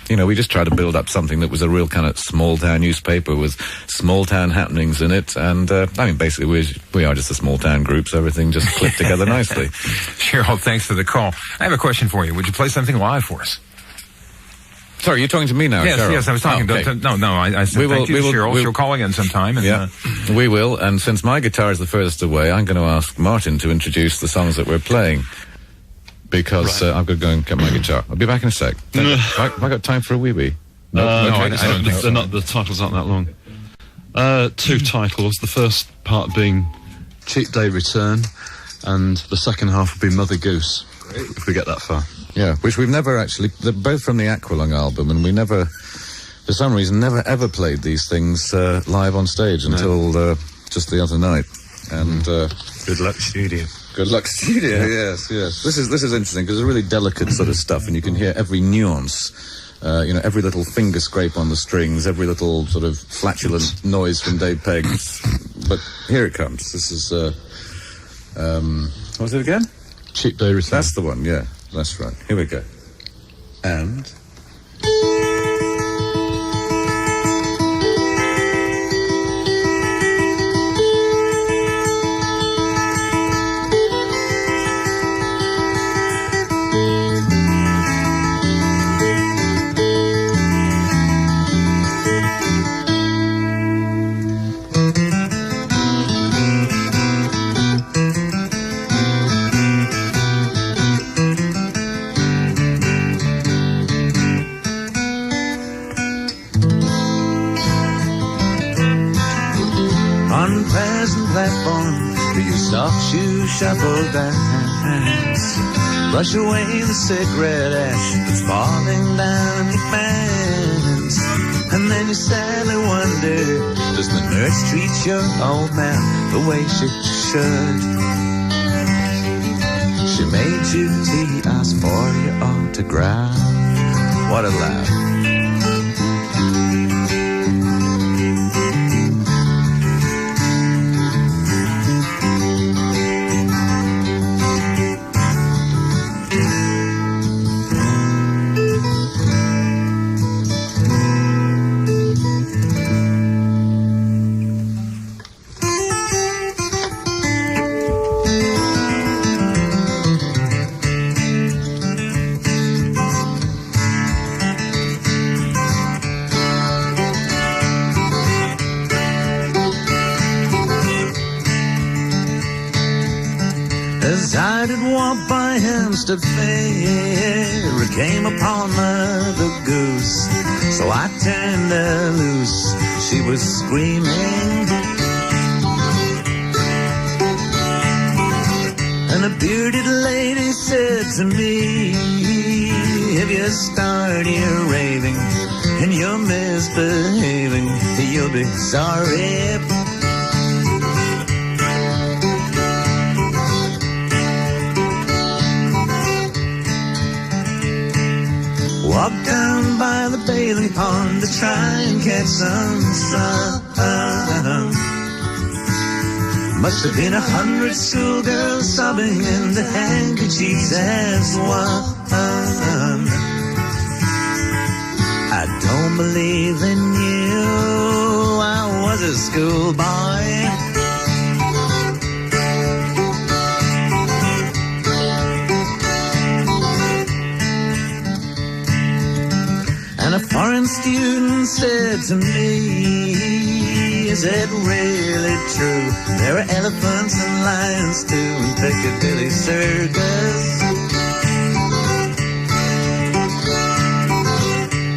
S2: you know, we just tried to build up something that was a real kind of small-town newspaper with small-town happenings in it. And, I mean, basically, we are just a small-town group, so everything just clicked together nicely.
S1: Cheryl, thanks for the call. I have a question for you. Would you play something live for us?
S2: Sorry, you're talking to me now,
S1: Yes,
S2: Cheryl?
S1: yes, I was talking.
S2: Okay.
S1: I said thank you, Cheryl. She'll call again sometime. And,
S2: yeah, we will. And since my guitar is the furthest away, I'm going to ask Martin to introduce the songs that we're playing. Because I've got to go and get my guitar. I'll be back in a sec. Have I got time for a wee-wee?
S3: No, I don't. The titles aren't that long. 2 titles. The first part being
S11: Cheap Day Return, and the second half will be Mother Goose. Great. If we get that far.
S2: Yeah, which we've never actually... They're both from the Aqualung album, and we never, for some reason, never ever played these things live on stage until just the other night. And
S4: Good luck, studio.
S2: Good luck, studio. Yes. This is interesting because it's really delicate sort of stuff, and you can hear every nuance. You know, every little finger scrape on the strings, every little sort of flatulent noise from Dave Peggs. But here it comes. This is what was it again?
S11: Cheap Day Return.
S2: That's the one. Yeah, that's right. Here we go. And.
S7: Shuffle dance, brush away the cigarette ash that's falling down your pants, and then you sadly wonder, does the nurse treat your old man the way she should? She made you tea, asked for your autograph. What a laugh. As I did walk by Hampstead Fair, I came upon Mother Goose. So I turned her loose, she was screaming. And a bearded lady said to me, if you start here raving and you're misbehaving, you'll be sorry. Walk down by the bathing pond to try and catch some sun. Must have been 100 schoolgirls sobbing into handkerchiefs as one. I don't believe they knew I was a schoolboy. And a foreign student said to me, is it really true? There are elephants and lions too in Piccadilly Circus.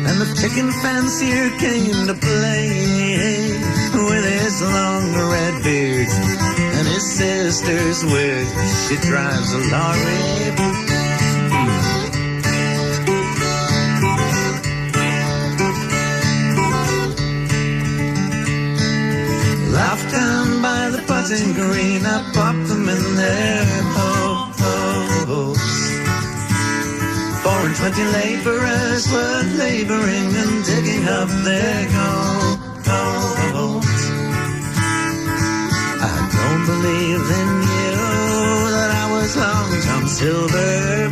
S7: And the chicken fancier came to play with his long red beard and his sister's wig. She drives a lorry. Laughed down by the putting green, I popped them in their holes. 4 and 20 laborers were laboring and digging up their gold. I don't believe they knew that I was Long Tom Silver.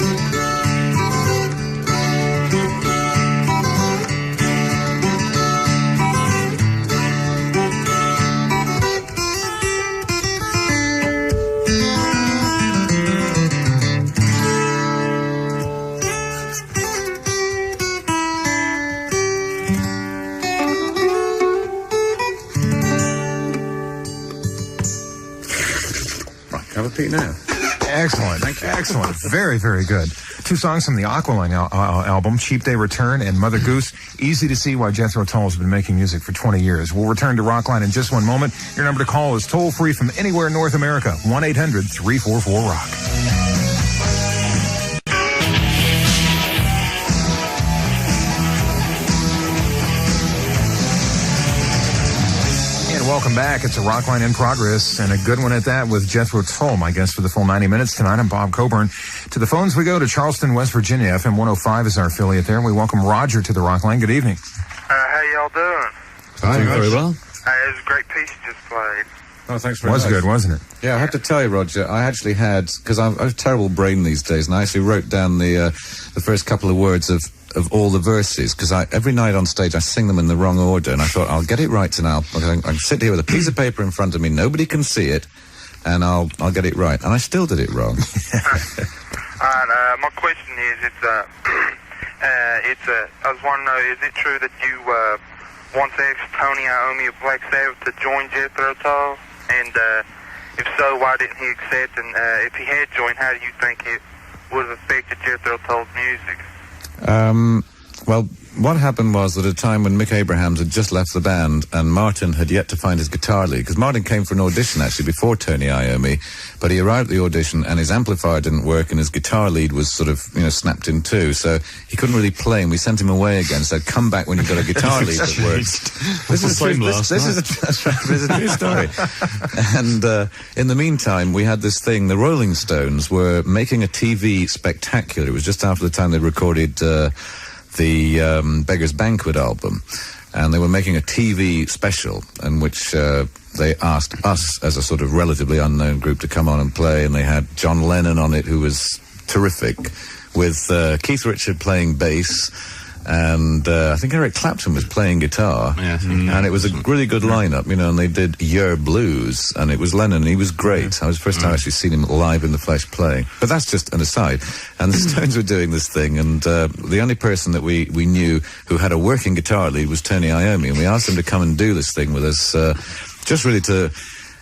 S2: Now.
S1: Excellent. Excellent. Very, very good. 2 songs from the Rockline album, Cheap Day Return and Mother Goose. Easy to see why Jethro Tull has been making music for 20 years. We'll return to Rockline in just one moment. Your number to call is toll-free from anywhere in North America, 1-800-344-ROCK. Welcome back. It's a Rockline in progress, and a good one at that with Jethro Tull, my guest for the full 90 minutes tonight. I'm Bob Coburn. To the phones we go to Charleston, West Virginia. FM 105 is our affiliate there, and we welcome Roger to the Rockline. Good evening.
S12: How y'all doing?
S2: Fine, very well.
S12: It was a great piece you just played.
S2: Oh, thanks very much.
S1: Was good, wasn't it?
S2: Yeah, I have to tell you, Roger, I actually had, because I have a terrible brain these days, and I actually wrote down the first couple of words of all the verses, because every night on stage I sing them in the wrong order, and I thought, I'll get it right tonight. I can sit here with a piece of paper in front of me, nobody can see it, and I'll get it right. And I still did it wrong.
S12: Alright, my question is, I was wanting to know, is it true that you once asked Tony Iommi of Black Sabbath to join Jethro Tull? And if so, why didn't he accept? And if he had joined, how do you think it would have affected Jethro Tull's music?
S2: Well, what happened was at a time when Mick Abrahams had just left the band and Martin had yet to find his guitar lead, because Martin came for an audition actually before Tony Iommi, but he arrived at the audition and his amplifier didn't work and his guitar lead was sort of, snapped in two, so he couldn't really play, and we sent him away again, said, come back when you've got a guitar lead that works. This is a true story. And in the meantime, we had this thing, the Rolling Stones were making a TV spectacular. It was just after the time they recorded the Beggar's Banquet album, and they were making a TV special in which they asked us as a sort of relatively unknown group to come on and play, and they had John Lennon on it, who was terrific, with Keith Richards playing bass, and I think Eric Clapton was playing guitar, and it was a really good lineup, and they did Yer Blues, and it was Lennon, and he was great. I was the first time I actually seen him live in the flesh playing. But that's just an aside. And the Stones were doing this thing, and the only person that we knew who had a working guitar lead was Tony Iommi, and we asked him to come and do this thing with us, just really to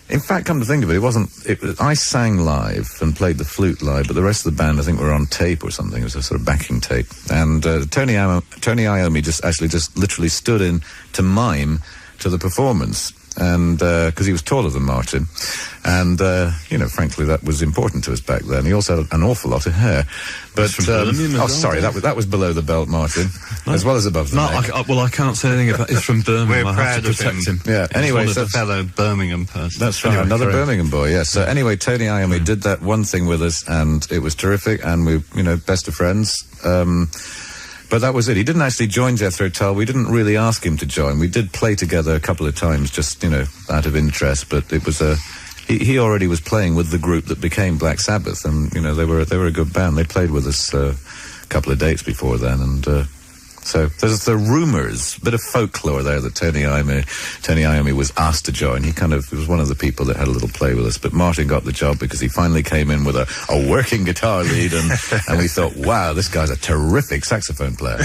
S2: In fact, come to think of it, I sang live and played the flute live, but the rest of the band, I think, were on tape or something. It was a sort of backing tape. And Tony Iommi just literally stood in to mime to the performance. And because he was taller than Martin, and frankly, that was important to us back then. He also had an awful lot of hair. But sorry, that was below the belt, Martin, as well as above the neck.
S11: I can't say anything about. It's from Birmingham.
S4: We're proud of him.
S2: Yeah. Anyway,
S4: he's a fellow Birmingham person.
S2: That's right. Another Birmingham boy. Yes. So anyway, Tony Iommi did that one thing with us, and it was terrific. And we, best of friends. But that was it. He didn't actually join Jethro Tull. We didn't really ask him to join. We did play together a couple of times, just, out of interest. But it was he already was playing with the group that became Black Sabbath, and, they were a good band. They played with us a couple of dates before then, and so there's the rumours, a bit of folklore there that Tony Iommi was asked to join. He was one of the people that had a little play with us, but Martin got the job because he finally came in with a working guitar lead, and we thought, wow, this guy's a terrific saxophone player.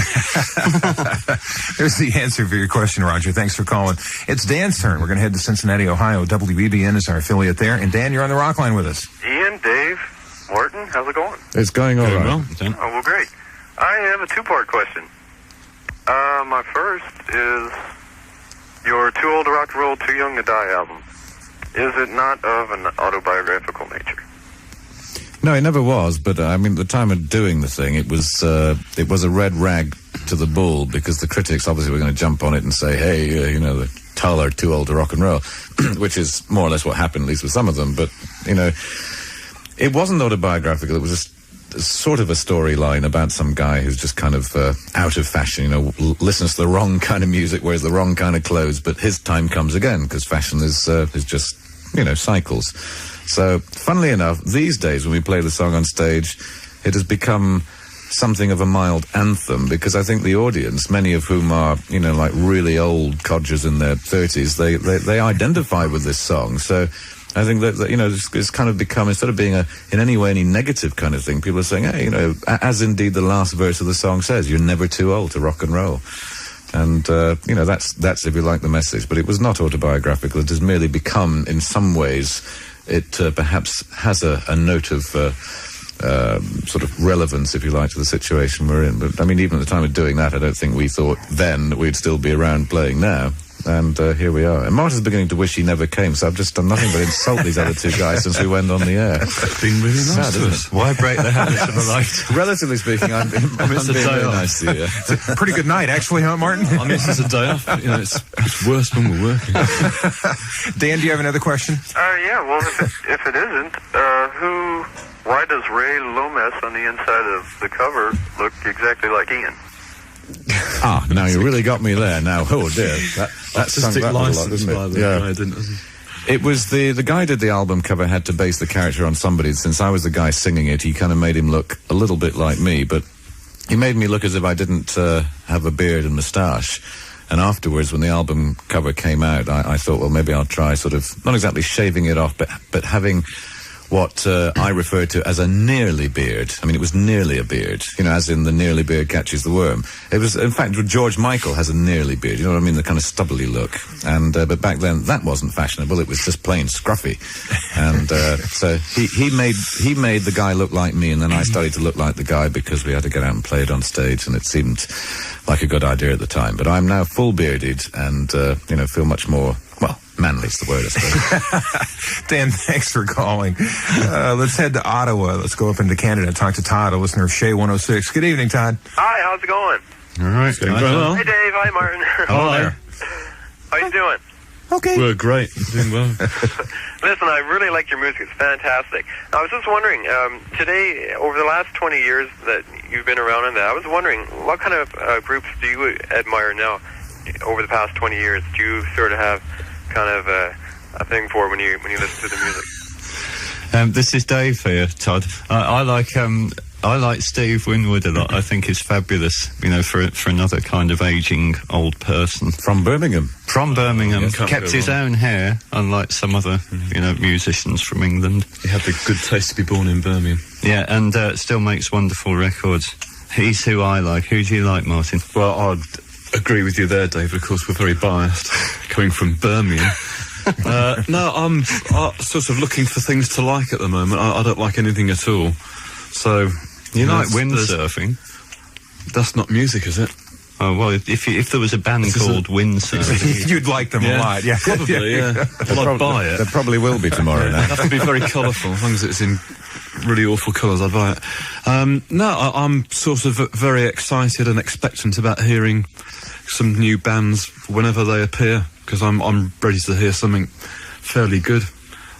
S1: There's the answer for your question, Roger. Thanks for calling. It's Dan's turn. We're going to head to Cincinnati, Ohio. WBBN is our affiliate there, and Dan, you're on the Rockline with us.
S12: Ian, Dave, Martin, how's it going?
S2: It's going all right.
S12: Oh, well, great. I have a two-part question. My first is your Too Old to Rock and Roll, Too Young to Die album. Is it not of an autobiographical nature?
S2: No, it never was, but at the time of doing the thing, it was a red rag to the bull, because the critics obviously were going to jump on it and say, hey, the Tull are too old to rock and roll, which is more or less what happened, at least with some of them, but, it wasn't autobiographical. It was just sort of a storyline about some guy who's just kind of out of fashion, listens to the wrong kind of music, wears the wrong kind of clothes, but his time comes again, because fashion is just, cycles. So, funnily enough, these days when we play the song on stage, it has become something of a mild anthem, because I think the audience, many of whom are, like really old codgers in their 30s, they identify with this song. So I think that it's kind of become, instead of being in any way any negative kind of thing, people are saying, hey, as indeed the last verse of the song says, you're never too old to rock and roll. And, that's, if you like, the message. But it was not autobiographical. It has merely become, in some ways, it perhaps has a note of sort of relevance, if you like, to the situation we're in. But, even at the time of doing that, I don't think we thought then that we'd still be around playing now. And here we are. And Martin's beginning to wish he never came, so I've just done nothing but insult these other two guys since we went on the air.
S11: It's been really nice to us.
S4: Why break the habits of a lifetime?
S2: Relatively speaking, I'm being very nice to you.
S1: It's a pretty good night, actually, huh, Martin?
S11: This is a day off. It's worse when we're working.
S1: Dan, do you have another question?
S12: Yeah, well, if it isn't, why does Ray Lomas on the inside of the cover look exactly like Ian?
S2: Now you really got me there. Now, oh dear, that sunk that a lot, didn't it? Yeah. It was the guy did the album cover had to base the character on somebody. Since I was the guy singing it, he kind of made him look a little bit like me, but he made me look as if I didn't have a beard and moustache. And afterwards, when the album cover came out, I thought, well, maybe I'll try sort of not exactly shaving it off, but having what I refer to as a nearly beard. It was nearly a beard, as in the nearly beard catches the worm. It was, in fact, George Michael has a nearly beard, you know what I mean, the kind of stubbly look. And but back then, that wasn't fashionable, it was just plain scruffy. And so he made the guy look like me, and then I started to look like the guy because we had to get out and play it on stage, and it seemed like a good idea at the time. But I'm now full bearded and, feel much more, well, manly's the word, I suppose.
S1: Dan, thanks for calling. Let's head to Ottawa. Let's go up into Canada and talk to Todd, a listener of Shea 106. Good evening, Todd.
S12: Hi, how's it going?
S11: All right, going very well.
S12: Hey, Dave. Hi, Martin.
S1: Hello there.
S12: How you doing?
S1: Okay.
S11: We're great. Doing well.
S12: Listen, I really like your music. It's fantastic. I was just wondering, today, over the last 20 years that you've been around in that, I was wondering, what kind of groups do you admire now over the past 20 years? Do you sort of have kind of a thing for when you listen to the music?
S4: This is Dave here, Todd. I like Steve Winwood a lot. I think he's fabulous, for another kind of aging old person.
S2: From Birmingham.
S4: Yes, kept his own hair, unlike some other, musicians from England.
S11: He had the good taste to be born in Birmingham.
S4: Yeah, and still makes wonderful records. He's who I like. Who do you like, Martin?
S11: Well, I'd agree with you there, David. Of course, we're very biased, coming from Birmingham.
S3: No, I'm sort of looking for things to like at the moment. I don't like anything at all. So
S4: you like windsurfing?
S3: That's not music, is it?
S4: Oh, well, if there was a band called Windsurfing...
S1: You'd like them a lot, yeah.
S3: Probably, yeah. Well, I'd buy it.
S2: There probably will be tomorrow now.
S3: It'd have to be very colourful, as long as it's in really awful colours, I'd buy it. No, I'm sort of very excited and expectant about hearing some new bands whenever they appear, because I'm ready to hear something fairly good.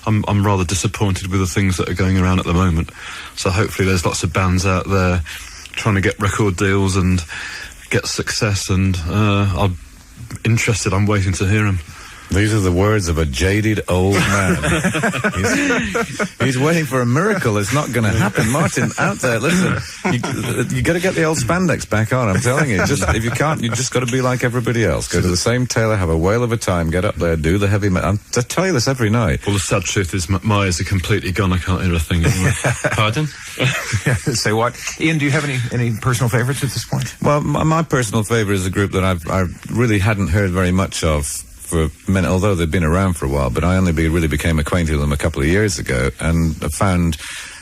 S3: I'm rather disappointed with the things that are going around at the moment. So hopefully there's lots of bands out there trying to get record deals and get success, and I'm interested. I'm waiting to hear them.
S2: These are the words of a jaded old man. he's waiting for a miracle. It's not going to happen. Martin, out there, listen. You got to get the old spandex back on. I'm telling you. If you can't, you just got to be like everybody else. Go to the same tailor, have a whale of a time, get up there, do the heavy metal. I tell you this every night.
S3: Well, the sad truth is my ears are completely gone. I can't hear a thing anymore.
S4: Pardon?
S1: Say what? Ian, do you have any personal favourites at this point?
S2: Well, my personal favourite is a group that I really hadn't heard very much of for a minute, although they've been around for a while, but I only really became acquainted with them a couple of years ago, and I found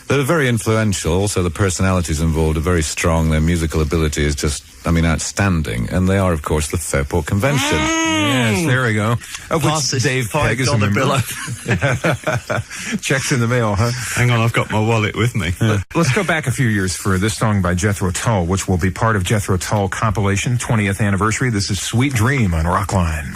S2: they're very influential. Also, the personalities involved are very strong. Their musical ability is just, outstanding. And they are, of course, the Fairport Convention.
S1: Yes, there we go. Of which Dave Pegg is a member. Checks in the mail, huh?
S4: Hang on, I've got my wallet with me.
S1: Let's go back a few years for this song by Jethro Tull, which will be part of Jethro Tull compilation, 20th anniversary. This is Sweet Dream on Rockline.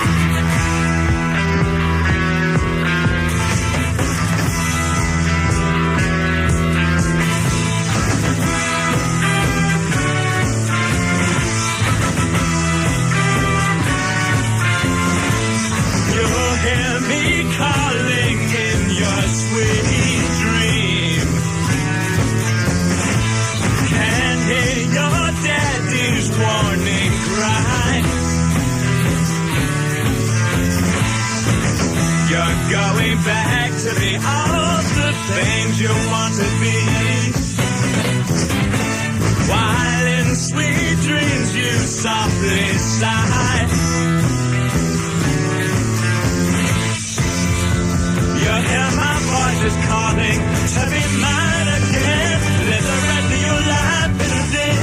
S7: Going back to the old things you want to be. While in sweet dreams you softly sigh. You hear my voice is calling to be mine again. Let the rest of your life be today.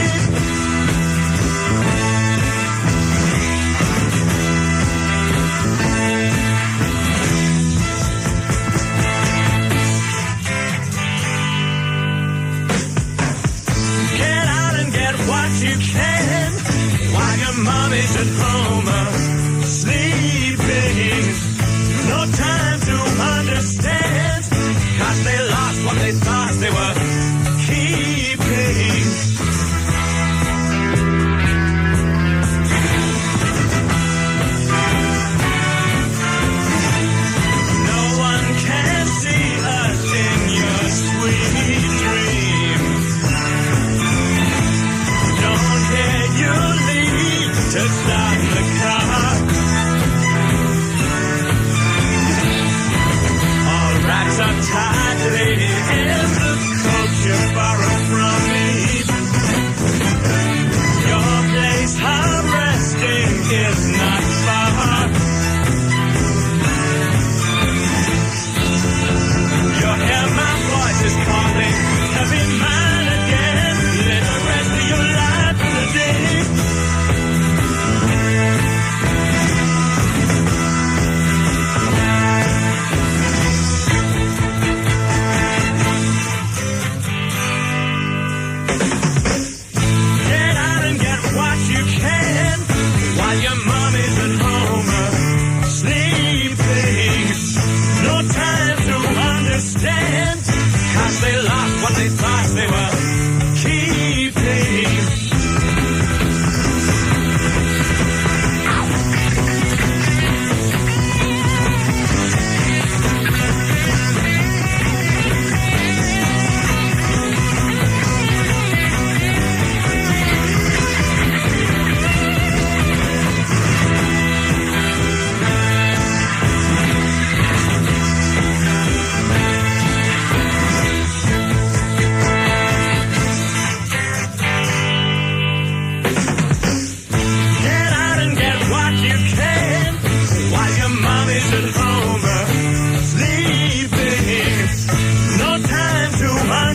S7: What you can while your mommy's at home sleeping. No time to understand, 'cause they lost what they thought they were keeping. No one can see us in your sweet dream. You leave to start the car. All racks are tied tightly in the coat you borrowed from me. Your place of resting is not far. You hear my voice is calling to be mine again. Let the rest of your life today. Get out and get what you can while your mommy's at home sleeping. No time to understand, 'cause they lost what they thought they were keeping.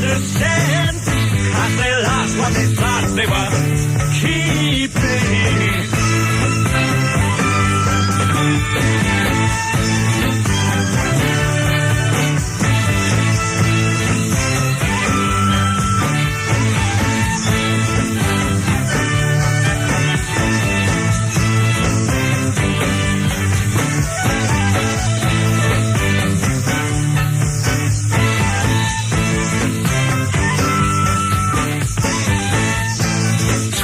S7: understand, 'cause they lost what they thought they were keeping.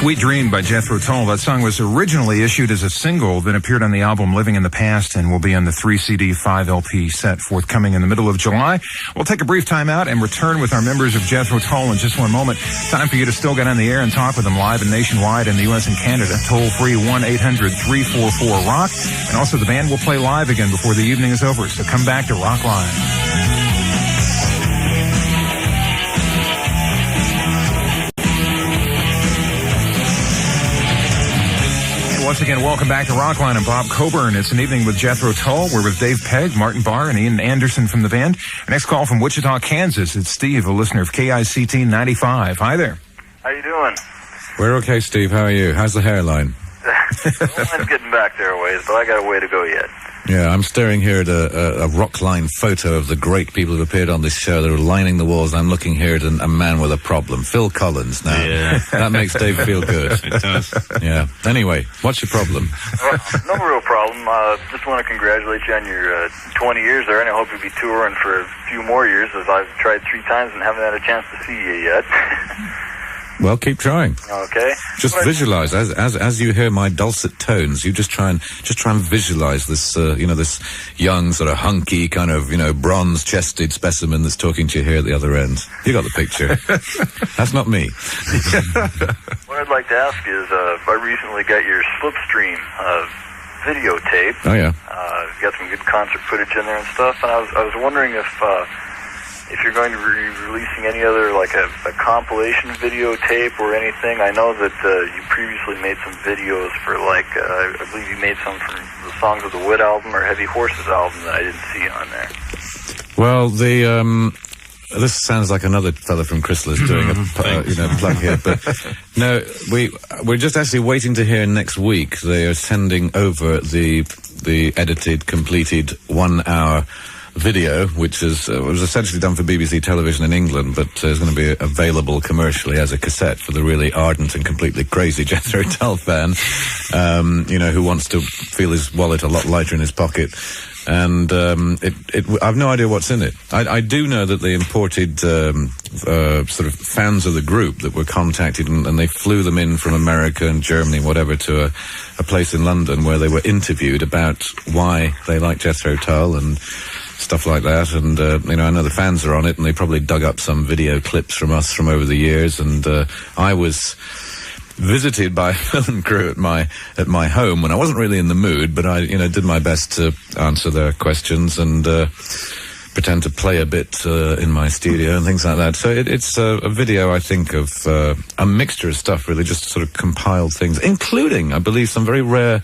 S1: Sweet Dream by Jethro Tull. That song was originally issued as a single, then appeared on the album Living in the Past, and will be on the 3-CD, 5-LP set forthcoming in the middle of July. We'll take a brief time out and return with our members of Jethro Tull in just one moment. Time for you to still get on the air and talk with them live and nationwide in the U.S. and Canada. Toll free 1-800-344-ROCK. And also the band will play live again before the evening is over, so come back to Rockline. Once again, welcome back to Rockline. I'm Bob Coburn. It's an evening with Jethro Tull. We're with Dave Pegg, Martin Barr, and Ian Anderson from the band. Our next call from Wichita, Kansas. It's Steve, a listener of KICT 95. Hi there.
S9: How you doing?
S2: We're okay, Steve. How are you? How's the hairline?
S9: I'm getting back there a ways, but I got a way to go yet.
S2: Yeah, I'm staring here at a Rockline photo of the great people who've appeared on this show. They're lining the walls. I'm looking here at a man with a problem, Phil Collins. Now,
S4: Yeah.
S2: That makes Dave feel good.
S4: It does.
S2: Yeah. Anyway, what's your problem?
S9: Well, no real problem. Just want to congratulate you on your 20 years there, and I hope you'll be touring for a few more years, as I've tried 3 times and haven't had a chance to see you yet.
S2: Well, keep trying.
S9: Okay.
S2: Just visualize as you hear my dulcet tones. You just try and visualize this, this young sort of hunky kind of bronze-chested specimen that's talking to you here at the other end. You got the picture. That's not me.
S9: What I'd like to ask is, I recently got your Slipstream videotape.
S2: Oh yeah.
S9: You got some good concert footage in there and stuff, and I was wondering if you're going to be releasing any other, like a compilation videotape or anything. I know that you previously made some videos for, like, I believe you made some for the Songs of the Wood album or Heavy Horses album that I didn't see on there.
S2: Well, this sounds like another fella from Chrysalis doing a plug here, but no, we're just actually waiting to hear next week. They are sending over the edited, completed 1-hour video, which was essentially done for BBC television in England, but is going to be available commercially as a cassette for the really ardent and completely crazy Jethro Tull fan, who wants to feel his wallet a lot lighter in his pocket. And I've no idea what's in it. I do know that they imported sort of fans of the group that were contacted, and they flew them in from America and Germany, whatever, to a place in London where they were interviewed about why they like Jethro Tull and stuff like that. And I know the fans are on it, and they probably dug up some video clips from us from over the years. And I was visited by a film crew at my home when I wasn't really in the mood, but I did my best to answer their questions and pretend to play a bit in my studio and things like that. So it's a video, I think, of a mixture of stuff, really, just sort of compiled things, including, I believe, some very rare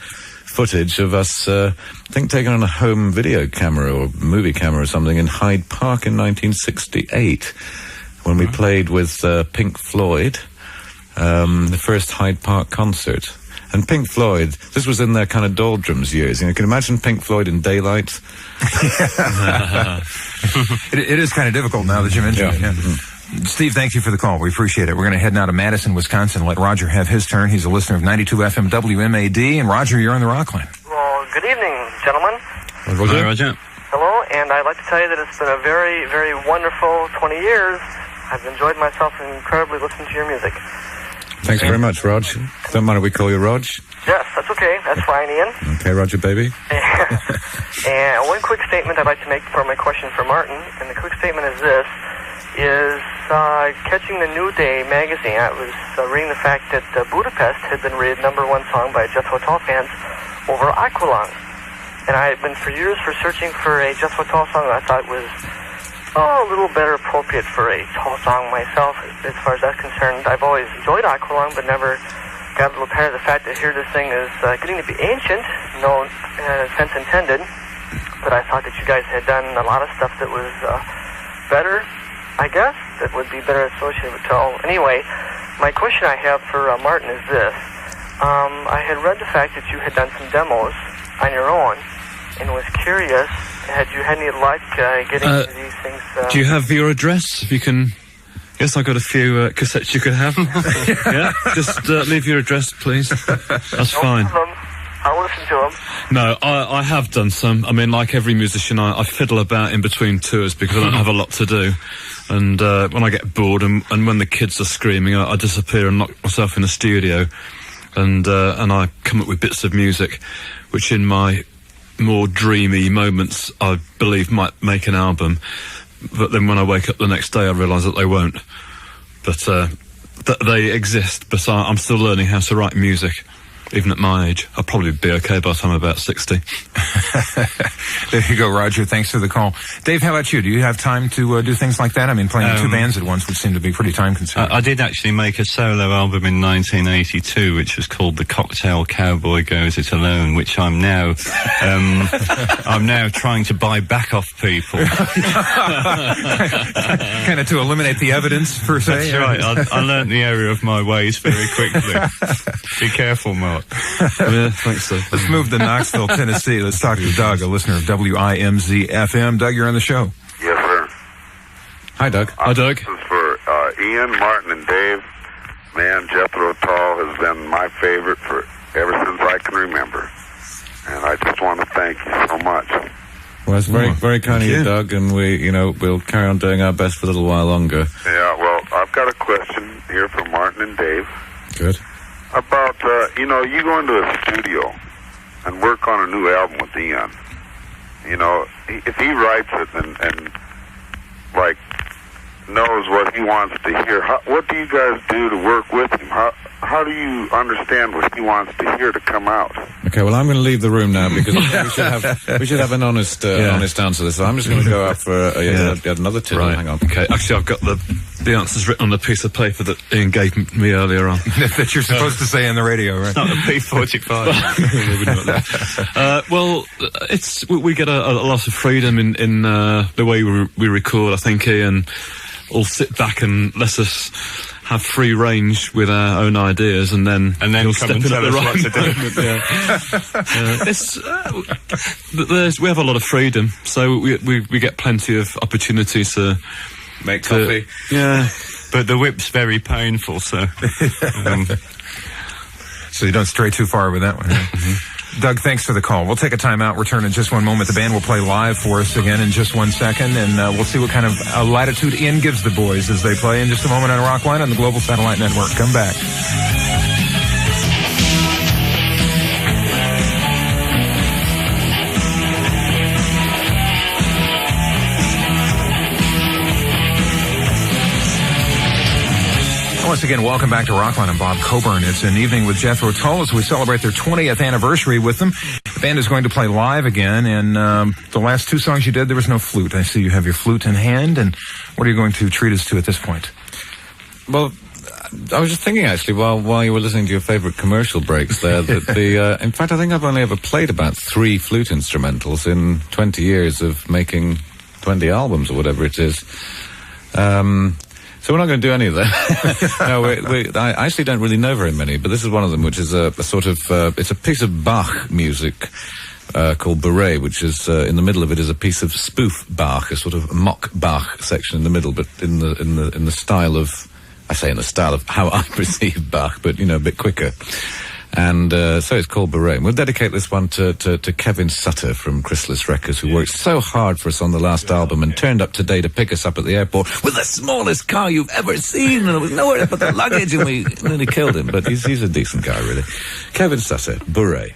S2: footage of us, I think, taken on a home video camera or movie camera or something in Hyde Park in 1968 when we played with Pink Floyd, the first Hyde Park concert. And Pink Floyd, this was in their kind of doldrums years. You can imagine Pink Floyd in daylight.
S1: It is kind of difficult now that you mention it. Yeah. Steve, thank you for the call. We appreciate it. We're going to head now to Madison, Wisconsin, let Roger have his turn. He's a listener of 92 FM WMAD. And Roger, you're on the Rockline.
S13: Well, good evening, gentlemen.
S3: Hello, Roger.
S13: Hello, and I'd like to tell you that it's been a very, very wonderful 20 years. I've enjoyed myself incredibly listening to your music.
S2: Thanks very much, Rog. Don't mind if we call you Rog.
S13: Yes, that's okay. That's fine, Ian.
S2: Okay, Roger, baby.
S13: And one quick statement I'd like to make for my question for Martin, and the quick statement is this, is catching the New Day magazine. I was reading the fact that Budapest had been rated #1 song by Jethro Tull fans over Aqualung. And I had been for years searching for a Jethro Tull song that I thought was a little better appropriate for a Tull song myself. As far as that's concerned, I've always enjoyed Aqualung, but never got a little tired of the fact that here this thing is getting to be ancient, no sense intended. But I thought that you guys had done a lot of stuff that was better I guess it would be better associated with Tull. Anyway, my question I have for Martin is this. I had read the fact that you had done some demos on your own, and was curious, had you had any luck getting into these things?
S3: Do you have your address? If you can... Yes, I've got a few cassettes you could have. Yeah, just leave your address, please. That's fine.
S13: I'll listen to them.
S3: No, I have done some. I mean, like every musician, I fiddle about in between tours because I don't have a lot to do. And when I get bored and when the kids are screaming, I disappear and lock myself in the studio. And I come up with bits of music, which in my more dreamy moments, I believe might make an album. But then when I wake up the next day, I realise that they won't. But they exist, but I'm still learning how to write music. Even at my age, I'll probably be okay by the time I'm about 60.
S1: There you go, Roger. Thanks for the call. Dave, how about you? Do you have time to do things like that? I mean, playing two bands at once would seem to be pretty time-consuming.
S4: I did actually make a solo album in 1982, which was called The Cocktail Cowboy Goes It Alone, which I'm now trying to buy back off people.
S1: Kind of to eliminate the evidence, per se.
S4: That's right. I learnt the area of my ways very quickly. Be careful, Mark.
S3: Yeah, thanks, sir.
S1: Let's move to Knoxville, Tennessee. Let's talk to Doug, a listener of WIMZ-FM. Doug, you're on the show.
S14: Yes, sir.
S3: Hi, Doug. Hi, Doug.
S14: This is for Ian, Martin, and Dave. Man, Jethro Tull has been my favorite for ever since I can remember. And I just want to thank you so much.
S2: Well, it's very, very kind of you, Doug, and we'll carry on doing our best for a little while longer.
S14: Yeah, well, I've got a question here for Martin and Dave.
S2: Good.
S14: About, you go into a studio and work on a new album with Ian. If he writes it and knows what he wants to hear, what do you guys do to work with him? How do you understand what he wants to hear to come out?
S2: Okay, well, I'm going to leave the room now because we should have an honest answer to this. So I'm just going to go out for another tip.
S3: Right.
S2: Hang on.
S3: Okay, actually, I've got the answers written on the piece of paper that Ian gave me earlier on.
S1: That you're supposed to say on the radio, right?
S4: Not a P45.
S3: Well, we get a lot of freedom in the way we record. I think Ian will sit back and let us have free range with our own ideas, and then
S4: he'll
S3: step in
S4: tell
S3: at the
S4: us
S3: right
S4: what to do.
S3: We have a lot of freedom, so we get plenty of opportunity to
S2: make coffee.
S3: Yeah,
S4: but the whip's very painful, so
S1: so you don't stray too far with that one. Doug, thanks for the call. We'll take a time out, return in just one moment. The band will play live for us again in just 1 second, and we'll see what kind of latitude Ian gives the boys as they play in just a moment on Rockline on the Global Satellite Network. Come back. Once again, welcome back to Rockline. I'm Bob Coburn. It's an evening with Jethro Tull as we celebrate their 20th anniversary with them. The band is going to play live again, and the last two songs you did, there was no flute. I see you have your flute in hand, and what are you going to treat us to at this point?
S2: Well, I was just thinking, actually, while you were listening to your favourite commercial breaks there, that in fact, I think I've only ever played about 3 flute instrumentals in 20 years of making 20 albums or whatever it is. So we're not going to do any of that. No, I actually don't really know very many, but this is one of them, which is a sort of, it's a piece of Bach music called Bourrée, which is, in the middle of it is a piece of spoof Bach, a sort of mock Bach section in the middle, but in the style of, I say in the style of how I perceive Bach, but, a bit quicker. And so it's called Bourrée. And we'll dedicate this one to Kevin Sutter from Chrysalis Records, who worked so hard for us on the last album and turned up today to pick us up at the airport with the smallest car you've ever seen, and there was nowhere to put the luggage, and we nearly killed him. But he's a decent guy, really. Kevin Sutter, Bourrée.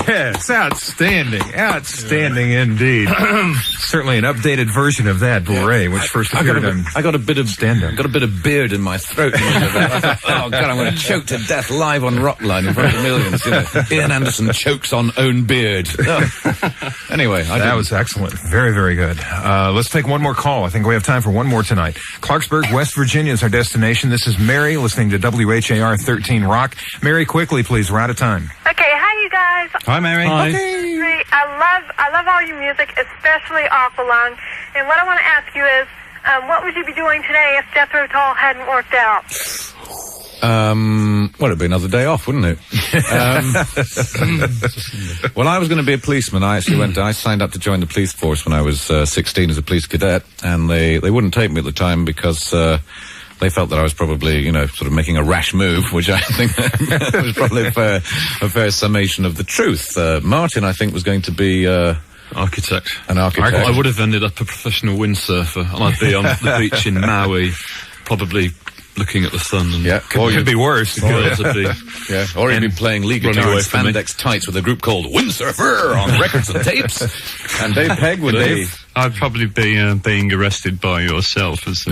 S1: Yes, outstanding indeed. Certainly an updated version of that beret, which first appeared on
S15: I got a bit of
S1: stand-up.
S15: Got a bit of beard in my throat. I thought, oh God, I'm going to choke to death live on Rockline in front of millions. You know, Ian Anderson chokes on own beard. Oh. Anyway,
S1: that was excellent. Very, very good. Let's take one more call. I think we have time for one more tonight. Clarksburg, West Virginia is our destination. This is Mary listening to WHAR 13 Rock. Mary, quickly, please. We're out of time.
S16: Okay, hi you guys.
S1: Hi, Mary.
S16: Hi. Okay. I love all your music, especially Aqualung. And what I want to ask you is, what would you be doing today if Jethro Tull hadn't worked out?
S15: Well, it'd be another day off, wouldn't it? Well, I was going to be a policeman. I signed up to join the police force when I was 16 as a police cadet, and they wouldn't take me at the time because they felt that I was probably, sort of making a rash move, which I think was probably a fair summation of the truth. Martin, I think, was going to be
S3: architect.
S15: An architect.
S3: I would have ended up a professional windsurfer, and I'd be on the beach in Maui, probably looking at the sun. And
S15: could be worse.
S3: Or
S15: he'd be playing lead guitar in spandex tights with a group called Windsurfer on records and tapes. And Dave Pegg would be...
S4: I'd probably be being arrested by yourself. That's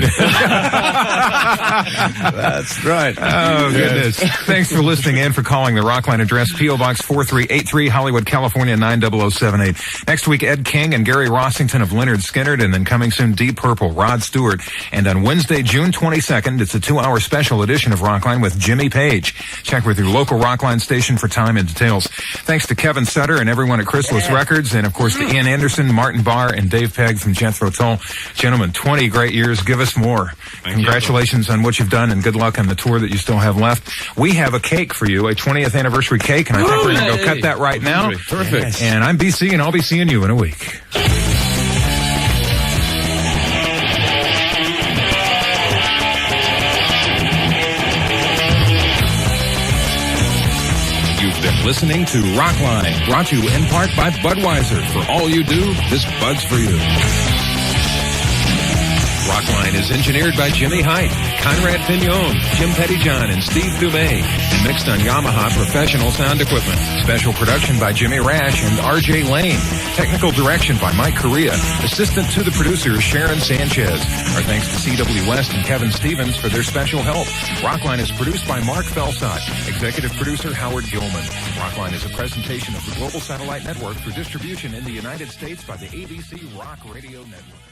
S15: right.
S1: Oh, goodness. Thanks for listening and for calling the Rockline address, P.O. Box 4383, Hollywood, California, 90078. Next week, Ed King and Gary Rossington of Leonard Skinner, and then coming soon, Deep Purple, Rod Stewart. And on Wednesday, June 22nd, it's a 2-hour special edition of Rockline with Jimmy Page. Check with your local Rockline station for time and details. Thanks to Kevin Sutter and everyone at Chrysalis Records, and of course to Ian Anderson, Martin Barr, and Dave Pegg from Jethro Tull. Gentlemen, 20 great years. Give us more. Congratulations on what you've done, and good luck on the tour that you still have left. We have a cake for you, a 20th anniversary cake, and I think we're going to go cut that right now.
S15: Perfect. Yes.
S1: And I'm BC, and I'll be seeing you in a week. You've been listening to Rockline, brought to you in part by Budweiser. For all you do, this Bud's for you. Rockline is engineered by Jimmy Height, Conrad Pignon, Jim Pettyjohn, and Steve Dumais. And mixed on Yamaha professional sound equipment. Special production by Jimmy Rash and R.J. Lane. Technical direction by Mike Correa. Assistant to the producer, Sharon Sanchez. Our thanks to C.W. West and Kevin Stevens for their special help. Rockline is produced by Mark Felsot. Executive producer, Howard Gilman. Rockline is a presentation of the Global Satellite Network for distribution in the United States by the ABC Rock Radio Network.